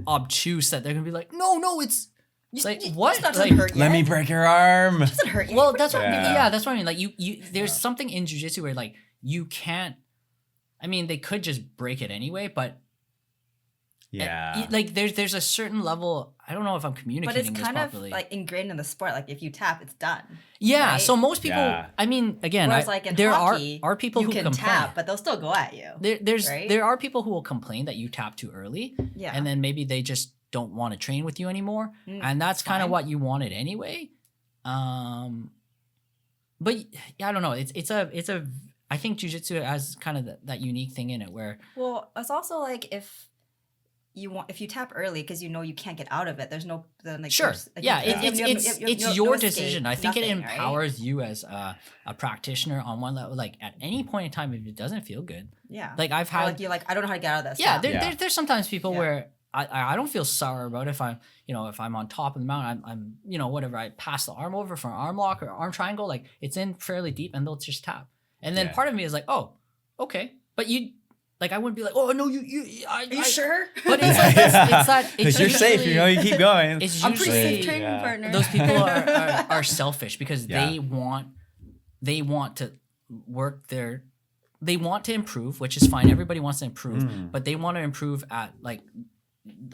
obtuse that they're gonna be like, no, it's like what? It's not Like, doesn't hurt Let me yet. break your arm. It doesn't hurt yet. well, that's what Yeah. yeah, that's what I mean. Like you there's something in jiu-jitsu where like you can't. I mean, they could just break it anyway, but Yeah. like there's a certain level. I don't know if I'm But communicating it's this kind of properly. like ingrained in the sport. Like if you tap, it's done. yeah, right? so most people. Yeah. I mean, again, Whereas like in there hockey, are people you who can complain. tap, but they'll still go at you. right? There are people who will complain that you tap too early, Yeah. and then maybe they just don't want to train with you anymore, Mm, and that's kind of fine. what you wanted anyway. But yeah, I don't know. It's a. I think jiu-jitsu has kind of that unique thing in it where Well, it's also like if you tap early because you know you can't get out of it. There's no then like sure, there's- like, yeah, you- you have it's no your escape, decision. I think it nothing, right? empowers you as a practitioner on one level. Like at any point in time, if it doesn't feel good, Yeah. like I've Or, had like you're like I don't know how to get out of this. yeah, Tap. there's sometimes people Yeah. where I don't feel sour about if I'm if I'm on top of the mountain, I'm whatever, I pass the arm over for an arm lock or arm triangle, like it's in fairly deep and they'll just tap, and then Yeah. part of me is like, oh, okay, but you like I wouldn't be like, oh no, Are you sure? But it's like it's that it's Because you're safe, usually- you keep going. it's I'm pretty usually safe training yeah. partner. those people are selfish because Yeah. they want to they want to improve, which is fine. Everybody wants to improve, Mm. but they want to improve at like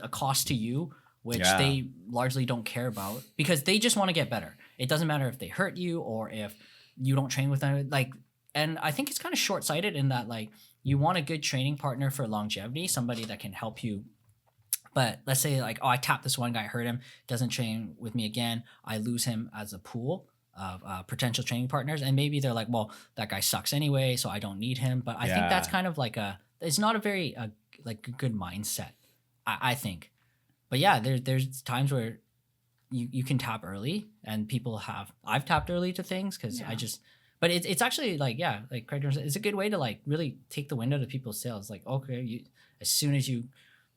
a cost to you, which Yeah. they largely don't care about because they just want to get better. It doesn't matter if they hurt you or if you don't train with them. Like, and I think it's kind of short-sighted in that like you want a good training partner for longevity, somebody that can help you. But let's say like, oh, I tapped this one guy, hurt him, doesn't train with me again. I lose him as a pool of potential training partners. And maybe they're like, well, that guy sucks anyway, so I don't need him. But I think that's Yeah. kind of like it's not a very like a good mindset, I think. But yeah, there's times where you can tap early and I've tapped early to things because Yeah. but it's actually like, yeah, like Craig Jones, it's a good way to like really take the wind out of people's sails. Like, okay, as soon as you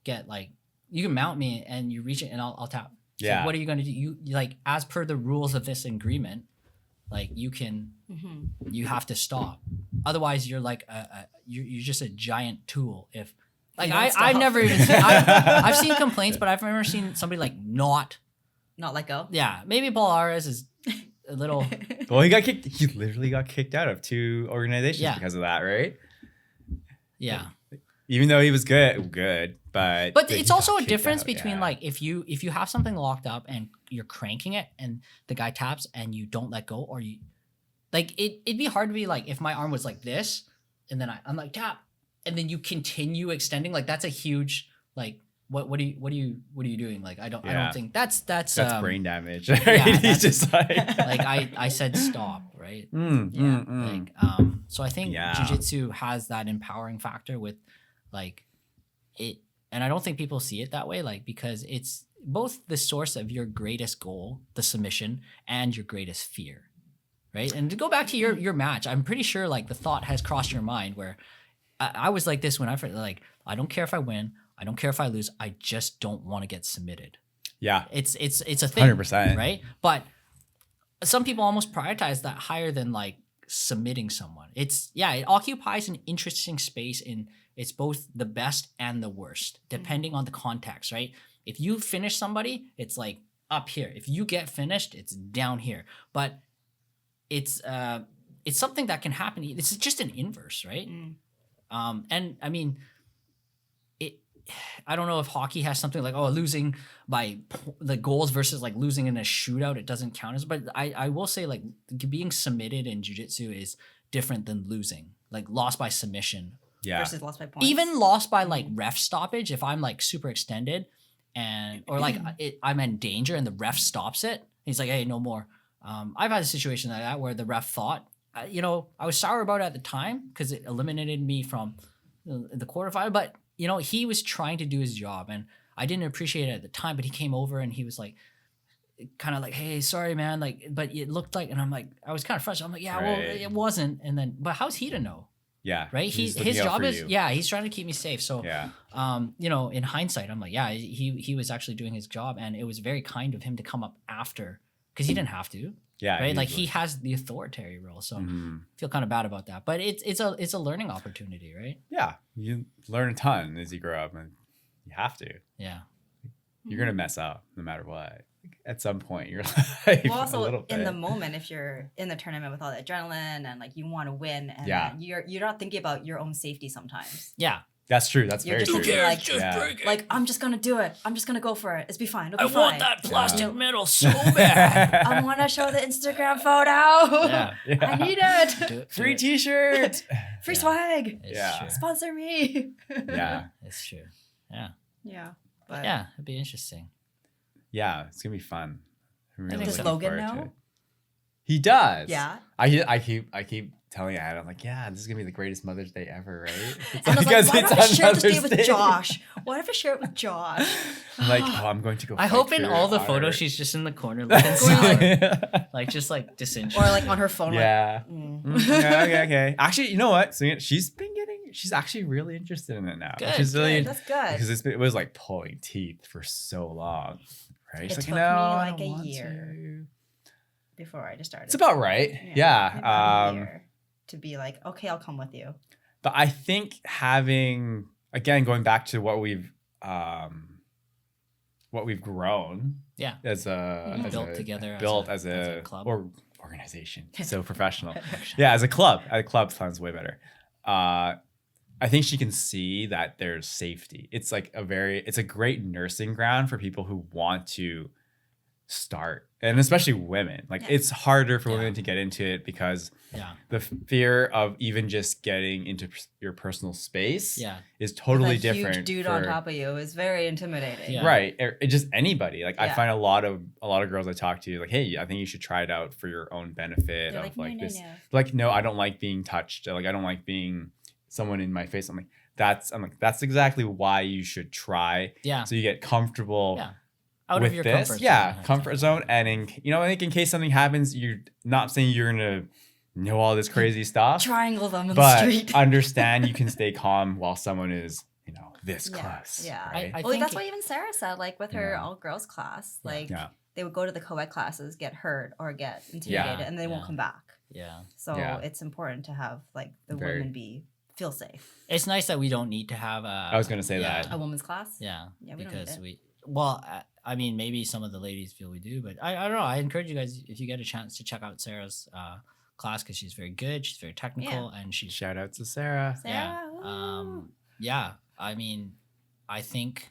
get like, you can mount me and you reach it and I'll tap. So Yeah. what are you going to do? You like, as per the rules of this agreement, like you have to stop. Otherwise you're like, you're just a giant tool. If like, You don't I've stop. never even seen, I've seen complaints, but I've never seen somebody like not, Not let go. yeah, maybe Paul Ares is a little, Well, he literally got kicked out of 2 organizations Yeah. because of that, right? yeah. Even though he was good, but But he it's got also a kicked difference out, between yeah. like if you have something locked up and you're cranking it and the guy taps and you don't let go, or you like it'd be hard to be like if my arm was like this and then I'm like tap and then you continue extending, like that's a huge like what are you doing? Like I don't Yeah. think that's brain damage. yeah, He's that's- just like, like I said stop, right? Like so I think Yeah. jiu-jitsu has that empowering factor with like it, and I don't think people see it that way, like because it's both the source of your greatest goal, the submission, and your greatest fear, right? And to go back to your match, I'm pretty sure like the thought has crossed your mind where I was like this when I first, like I don't care if I win, I don't care if I lose, I just don't want to get submitted. yeah, It's a thing, 100%. right? But some people almost prioritize that higher than like submitting someone. It occupies an interesting space in it's both the best and the worst, depending on the context, right? If you finish somebody, it's like up here. If you get finished, it's down here. But it's something that can happen. It's just an inverse, right? And I mean, I don't know if hockey has something like, losing by the goals versus like losing in a shootout, it doesn't count as, but I will say like being submitted in jiu-jitsu is different than losing, like lost by submission. Yeah. Versus lost by points. Even lost by like ref stoppage, if I'm like super extended and, or like I'm in danger and the ref stops it, he's like, hey, no more. I've had a situation like that where the ref thought, I was sour about it at the time because it eliminated me from the quarterfinal, but he was trying to do his job and I didn't appreciate it at the time, but he came over and he was like, kind of like, hey, sorry, man. Like, but it looked like, and I'm like, I was kind of frustrated. I'm like, yeah, well, Right. it wasn't. And then, but how's he to know? Yeah. Right. He's His looking out job for is, you. he's trying to keep me safe. So, Yeah. in hindsight, I'm like, yeah, he was actually doing his job and it was very kind of him to come up after because he didn't have to. Yeah. Right. Like easily. he has the authoritarian role. So Mhm. I feel kind of bad about that, but it's a learning opportunity, right? Yeah. You learn a ton as you grow up and you have to. Yeah. You're going to mess up no matter what. At some point in your life. Well, a also little in the bit. moment, if you're in the tournament with all the adrenaline and like you want to win, and Yeah. then you're not thinking about your own safety sometimes. Yeah. That's true. That's You're very just true. thinking like, Yeah. break it. like I'm just gonna do it. I'm just gonna go for it. It's be fine. It'll I be fine. want that plastic Yeah. medal so bad. I want to show the Instagram photo. Yeah. I need it. Do it. Free t-shirt. Free Yeah. swag. It's Yeah. true. Sponsor me. Yeah. It's true. Yeah. Yeah. But Yeah. It'd be interesting. Yeah. It's going to be fun. I'm really Does looking Logan forward to know? it. He does. Yeah. I keep telling Adam, I'm like, yeah, this is gonna be the greatest Mother's Day ever, right? It's And I was like, why it's don't I on share this day Mother's with Josh? Why don't I share it with Josh? I'm like, oh, I'm going to go. I fight hope for in your all the honor. photos she's just in the corner looking Going sad. Like just like disinterested. Or like on her phone. Yeah. Like, mm. Okay. Actually, you know what? So she's actually really interested in it now. Good, She's really That's good. because it was like pulling teeth for so long, right? It She's like, took no, me, I like, don't a want year. to." Before I just started. It's about right. maybe Yeah. about a year to be like, okay, I'll come with you. But I think having, again, going back to what we've grown Yeah. as a Built together built as a club. or organization, so professional. Yeah, as a club sounds way better. I think she can see that there's safety. It's like it's a great nursing ground for people who want to start, and especially women. Like Yeah. it's harder for Yeah. women to get into it because Yeah. the fear of even just getting into your personal space Yeah. is totally With a different. Huge dude for, on top of you is very intimidating. Yeah. right? Or just anybody. Like I Yeah. find a lot of girls I talk to, like, hey, I think you should try it out for your own benefit. They're Of like, no, this, no. like, no, I don't like being touched. Like, I don't like being someone in my face. I'm like, that's exactly why you should try. Yeah. So you get comfortable. Yeah. Out with of your this, comfort yeah, zone. comfort zone, and I think in case something happens, you're not saying you're gonna know all this crazy stuff, Triangle them in the but street. understand you can stay calm while someone is, this Yeah, close. yeah. right? I Well, think that's what even Sarah said, like with her Yeah. all girls class, like Yeah. they would go to the co-ed classes, get hurt or get intimidated, and they won't Yeah. come back. Yeah. So Yeah. it's important to have like the Very- women feel safe. It's nice that we don't need to have a. I was gonna say yeah. that. A woman's class. Yeah. Yeah, we don't need because it. I mean, maybe some of the ladies feel we do, but I don't know. I encourage you guys, if you get a chance, to check out Sarah's class because she's very good. She's very technical, and she's Shout out to Sarah. yeah. Sarah, Yeah. I mean, I think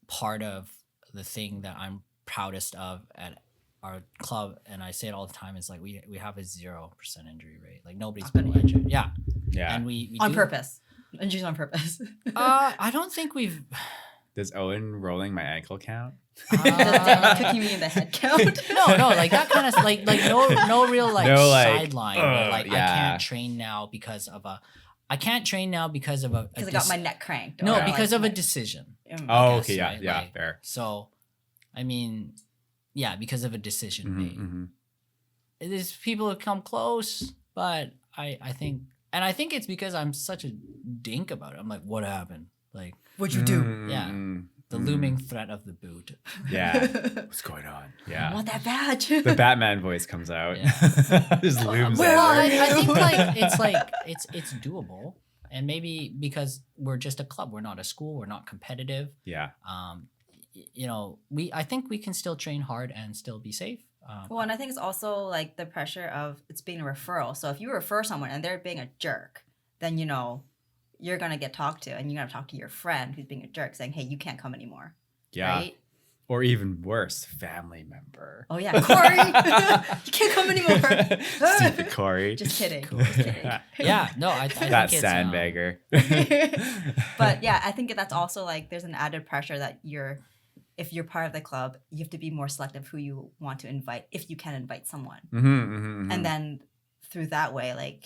part of the thing that I'm proudest of at our club, and I say it all the time, is like we have a 0% injury rate. Like nobody's been injured. Yeah. Yeah. And we on do- purpose. And she's on purpose. I don't think we've. Does Owen rolling my ankle count? Does Daniel cooking me in the head count? No, like that kind of like no real like No, like, sideline. Where, like I yeah. can't train now because of a. I can't train now because of a. Because I got my neck cranked. No, or, because like, of a my- decision. Oh, guess, okay, yeah, right? yeah, Like, fair. So, I mean, yeah, because of a decision made. Mm-hmm. There's people who come close, but I think, and I think it's because I'm such a dink about it. I'm like, what happened? Like What'd you do? Yeah. the looming threat of the boot. Yeah. What's going on? I Yeah. want that badge. The Batman voice comes out. Yeah. Just looms Where Well, are there. I think like it's doable, and maybe because we're just a club, we're not a school, we're not competitive. Yeah. You know, I think we can still train hard and still be safe. Well, and I think it's also like the pressure of it's being a referral. So if you refer someone and they're being a jerk, then you know you're gonna get talked to, and you're gonna talk to your friend who's being a jerk, saying, "Hey, you can't come anymore." Yeah. Right? Or even worse, family member. Oh yeah, Corey, you can't come anymore. Stupid Corey. Just kidding. Just kidding. Yeah, no, I That think it's, sandbagger. But yeah, I think that's also like there's an added pressure that if you're part of the club, you have to be more selective who you want to invite if you can invite someone. And then through that way, like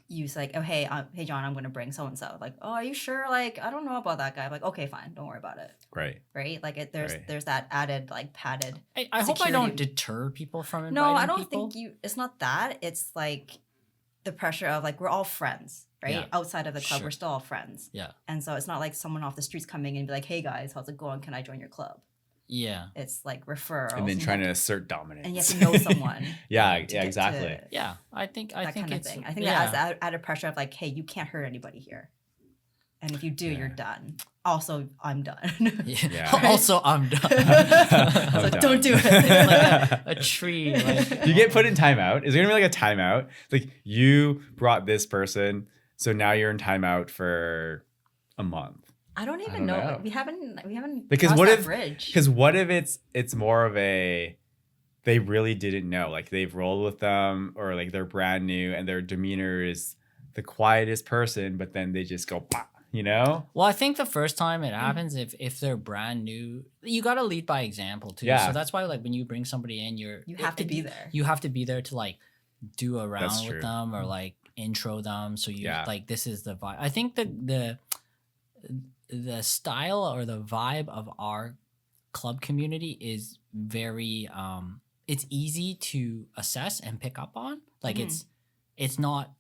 you say, like, oh hey John, I'm going to bring so and so. Like, oh, are you sure? Like, I don't know about that guy. I'm like, okay, fine, don't worry about it. Right. Right? Like there's Right. there's that added like padded. I hope I don't security. deter people from inviting No, I don't people. think you. It's not that. It's like the pressure of like we're all friends, right? Yeah. Outside of the club, Sure. we're still all friends. Yeah, And so it's not like someone off the streets coming in and be like, hey guys, how's it going? Can I join your club? yeah, It's like referrals. And then you trying have to assert dominance. and you have to know someone. yeah, to yeah, get exactly. to yeah. I think that kind of it's thing. I think yeah. that has added pressure of like, hey, you can't hurt anybody here. And if you do, Yeah. you're done. Also, I'm done. Yeah. Yeah. Also, I'm done. So done. don't do it. like a tree. Like, You get put in timeout. Is there gonna be like a timeout? Like you brought this person, so now you're in timeout for a month. I don't I even don't know. know. We haven't Because crossed what that if- bridge. Because what if it's more of a they really didn't know, like they've rolled with them, or like they're brand new and their demeanor is the quietest person, but then they just go, "Bah," you know? well, I think the first time it happens, if they're brand new, you got to lead by example too. Yeah. So that's why, like, when you bring somebody in, you have to be there. You have to be there to like do a That's round true. with them or like intro them. So you Yeah. like this is the vibe. I think the style or the vibe of our club community is very it's easy to assess and pick up on. Like Mhm. it's not.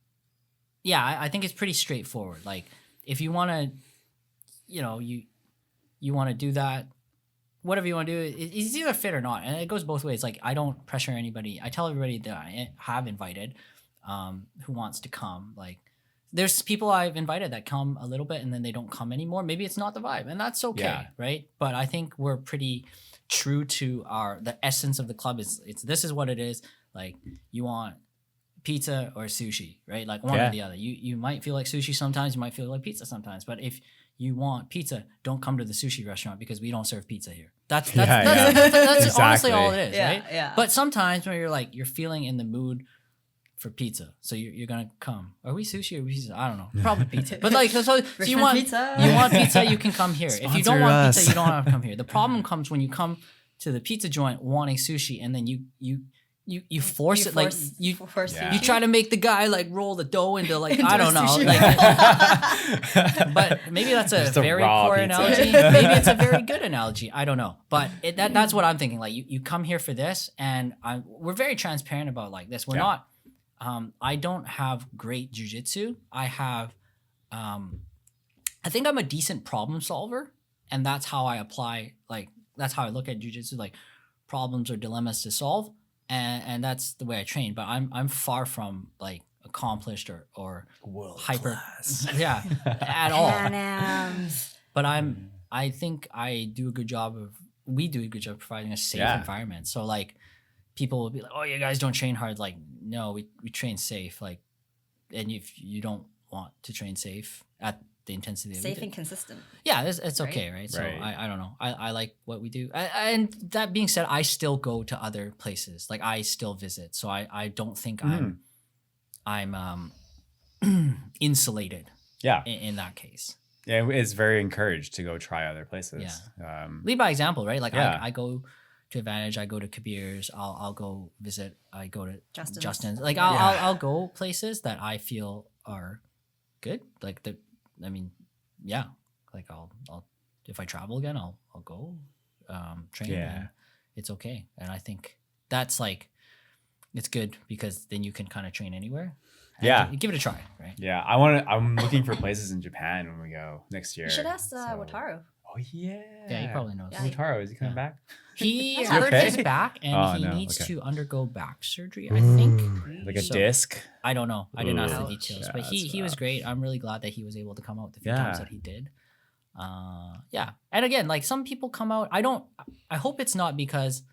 Yeah, I think it's pretty straightforward. Like if you want to, you know, you want to do that, whatever you want to do, it's either fit or not, and it goes both ways. Like I don't pressure anybody. I tell everybody that I have invited, who wants to come. Like there's people I've invited that come a little bit and then they don't come anymore. Maybe it's not the vibe, and that's okay, Yeah. right? But I think we're pretty true to the essence of the club. It's this is what it is. Like you want pizza or sushi, right? Like one Yeah. or the other. You might feel like sushi sometimes, you might feel like pizza sometimes. But if you want pizza, don't come to the sushi restaurant because we don't serve pizza here. That's Yeah. honestly all it Exactly. is, Yeah, right? yeah. But sometimes when you're feeling in the mood for pizza, so you're gonna come. Are we sushi or pizza? I don't know. Probably pizza. But like so you Richmond want pizza. you want pizza, you can come here. If you don't Sponsor want us. pizza, you don't have to come here. The problem comes when you come to the pizza joint wanting sushi and then you force it like you force Yeah. you try to make the guy like roll the dough into like Into I a don't know sushi like but maybe that's a Just a very raw poor pizza. analogy. Maybe it's a very good analogy. I don't know. But that's what I'm thinking. Like you come here for this, and we're very transparent about like this. We're Yeah. not. I don't have great jujitsu. I have. I think I'm a decent problem solver, and that's how I apply. Like that's how I look at jujitsu. Like problems or dilemmas to solve, and that's the way I train. But I'm far from like accomplished or World hyper class. yeah at all. Pan-Ams. But I think we do a good job of providing a safe Yeah. environment. So like people will be like, oh, you guys don't train hard. Like no, we train safe. Like, and if you don't want to train safe at the intensity that we Safe do, and consistent. yeah, it's Right? okay, right? So Right. I don't know. I like what we do. And that being said, I still go to other places. Like I still visit. So I don't think Mm. I'm insulated Yeah. in that case. Yeah, it's very encouraged to go try other places. Lead by example, right? Like Yeah. I go to Advantage, I go to Kabir's, I'll go visit, I go to Justin's. Like I'll go places that I feel are good. Like like I'll if I travel again, I'll go train. Yeah. And it's okay. And I think that's like it's good because then you can kind of train anywhere. And Yeah. give it a try, right? Yeah, I'm looking for places in Japan when we go next year. You should ask Wataru. Oh yeah. Yeah, he probably knows. Yeah. Wataru, is he coming back? He Is he hurt okay? his back and Oh, he no, needs okay. to undergo back surgery, I think. Like a So- disc. I don't know. I didn't ask the Ooh. details, Yeah, but he that's was rough. great. I'm really glad that he was able to come out the few Yeah. times that he did. Yeah. And again, like some people come out, I hope it's not because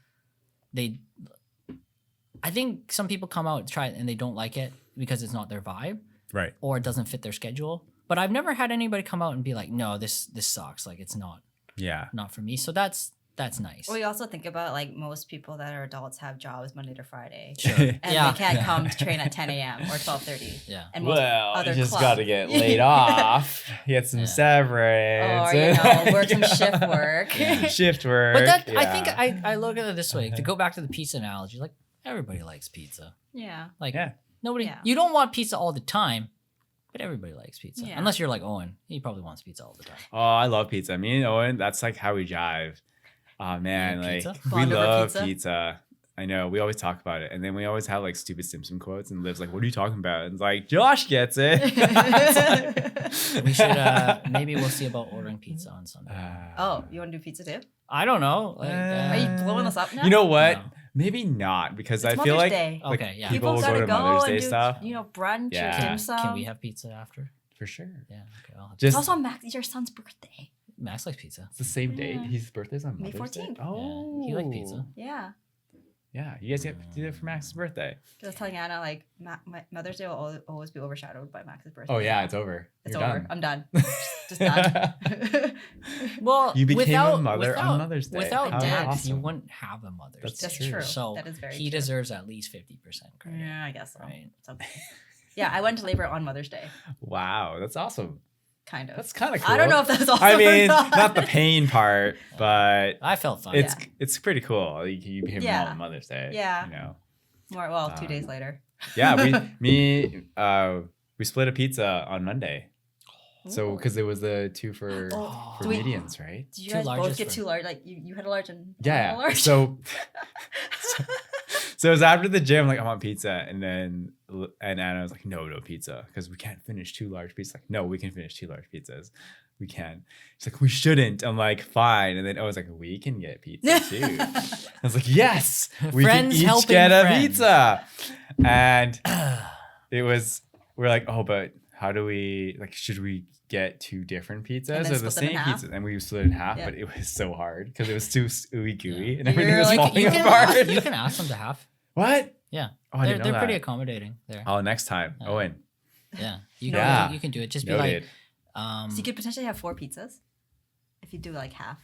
I think some people come out, try it, and they don't like it because it's not their vibe Right. or it doesn't fit their schedule. But I've never had anybody come out and be like, no, this sucks. Like it's not Yeah. for me. So that's nice. Well, you also think about like most people that are adults have jobs Monday to Friday. Sure. And Yeah. they can't come to train at 10 a.m. or 12:30. Yeah. And most other you just clubs- got to get laid off, get some Yeah. Or, severance. work some shift work. Yeah. Shift work. But that I yeah. think I look at it this way. To go back to the pizza analogy, like everybody likes pizza. Yeah. Like Yeah. nobody Yeah. you don't want pizza all the time, but everybody likes pizza. Yeah. Unless you're like Owen. He probably wants pizza all the time. Oh, I love pizza. Me and Owen, that's like how we jive. Oh man, You like pizza? we Bond over love pizza? pizza. I know. We always talk about it, and then we always have like stupid Simpson quotes. And Liv's like, "What are you talking about?" And it's like, Josh gets it. We should maybe we'll see about ordering pizza on Sunday. Oh, you want to do pizza too? I don't know. Like, Are you blowing us up now? You know what? No. Maybe not because It's I feel Mother's like Day. like, Okay, yeah. people will gotta go to Mother's Day and do, stuff brunch Yeah. or dim can, sum. can we have pizza after? for sure. Yeah. Okay. I'll have Just It's also your son's birthday. Max likes pizza. it's the same date. Yeah. His birthday's on May Mother's Day. 14th. Oh, He likes pizza. Yeah. Yeah, you guys get to do that for Max's birthday. I was telling Anna, like, my Mother's Day will always be overshadowed by Max's birthday. Oh yeah, it's over. It's You're over. done. I'm done. Just done. Well, You became a without, mother without, on Mother's Day. Without How Max, awesome. you wouldn't have a Mother's That's Day. That's true. true. So That is very he true. deserves at least 50% credit. Yeah, I guess so. Right. It's okay. Yeah, I went to labor on Mother's Day. Wow, that's awesome. Kind of. That's kind of cool. I don't know if that's awesome. I mean, or not the pain part, but I felt fine. it's pretty cool. You became a Yeah. mom on Mother's Day. Yeah. You know. More, well, 2 days later. Yeah, we split a pizza on Monday. So Ooh. because it was the two for Oh. Do we- mediums, right? Did you Two guys larges both get for- 2 large? Like, you had a large and I had Yeah. a large? So so it was after the gym, like I want pizza, and then Anna was like, no pizza, because we can't finish 2 large pizzas. Like, no, we can finish 2 large pizzas. We can. She's like, we shouldn't. I'm like, fine. And then I was like, we can get pizza too. I was like, yes, we Friends can each helping get a friends. pizza. And we're like, oh, but how do we, like, should we get 2 different And pizzas then or the split them in same half? pizza? And we split it in half, Yeah. but it was so hard because it was too ooey gooey and Yeah. everything You're was like, falling you can, apart. you can ask them to have. What? Yeah. Oh, I they're didn't know pretty that. accommodating there. Oh, next time. Yeah. Owen. Yeah. Yeah. You can do it. Just be Noted. like, So you could potentially have 4 pizzas if you do like half.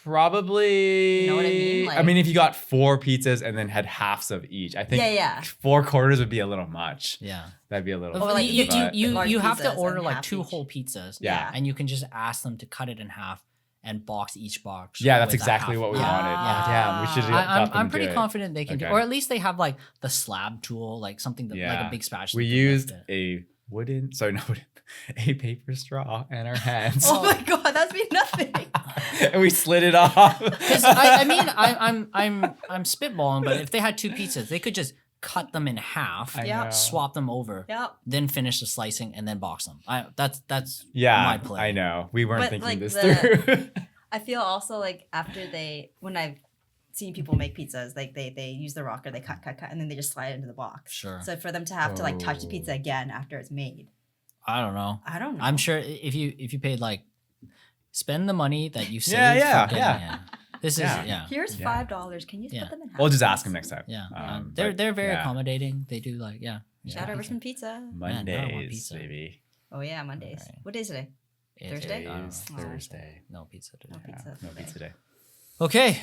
Probably. You know what I mean? I Like- mean, if you got 4 pizzas and then had halves of each, I think Yeah. 4 quarters would be a little much. yeah. That'd be a little. Or like you, but- large you have to pizzas order and like half 2 each. whole pizzas. Yeah. And you can just ask them to cut it in half and box each box. Yeah, that's with a exactly half. what we Yeah. wanted. Yeah. Yeah, we should. I'm pretty confident they can do, Okay. or at least they have like the slab tool, like something that, like Yeah. a big spatula. We to used lift it. a wooden, sorry, not wooden, a paper straw in our hands, Oh my god, that's mean nothing. and we slid it off. Because I mean, I'm spitballing, but if they had 2 pizzas, they could just cut them in half, I Yeah. know. swap them over, Yep. then finish the slicing, and then box them. That's Yeah, my play. I know. We weren't But, thinking like, this the- through. I feel also like after when I've seen people make pizzas, like they use the rocker, they cut, and then they just slide it into the box. Sure. So for them to have to like touch the pizza Oh. again after it's made, I don't know. I don't know. I'm sure if you paid like spend the money that you saved Yeah, for getting it. This is Yeah. yeah. Here's Yeah. $5. Can you split Yeah. them in half? We'll just ask him next time. Yeah. But They're very yeah. accommodating. They do like Shout out pizza. Richmond Pizza. Man, now I want Mondays, pizza. baby. Oh yeah, Mondays. Alright. What day is today? It Thursday? is- I don't Is know. Oh. Thursday. No pizza today. No Yeah, pizza no today. pizza day. Okay.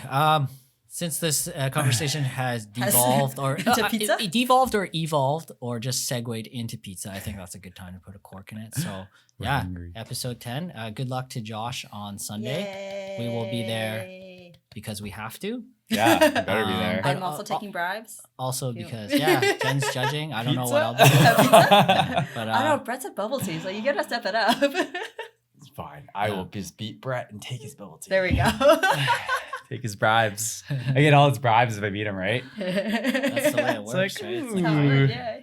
Since this conversation has devolved or Into pizza? it devolved or evolved or just segued into pizza, I think that's a good time to put a cork in it. So We're yeah, hungry. episode 10. Good luck to Josh on Sunday. We will be there because we have to. Yeah, you better be there. But I'm also taking bribes. Also You- because Jen's judging. I don't know what I'll do. Pizza? But I don't know. Brett's a bubble tea, so you gotta step it up. It's fine. I will just beat Brett and take his bubble tea. There we go. Take his bribes. I get all his bribes if I beat him, right? that's the way it It's works, like, right? It's ooh. like, That's what- yeah.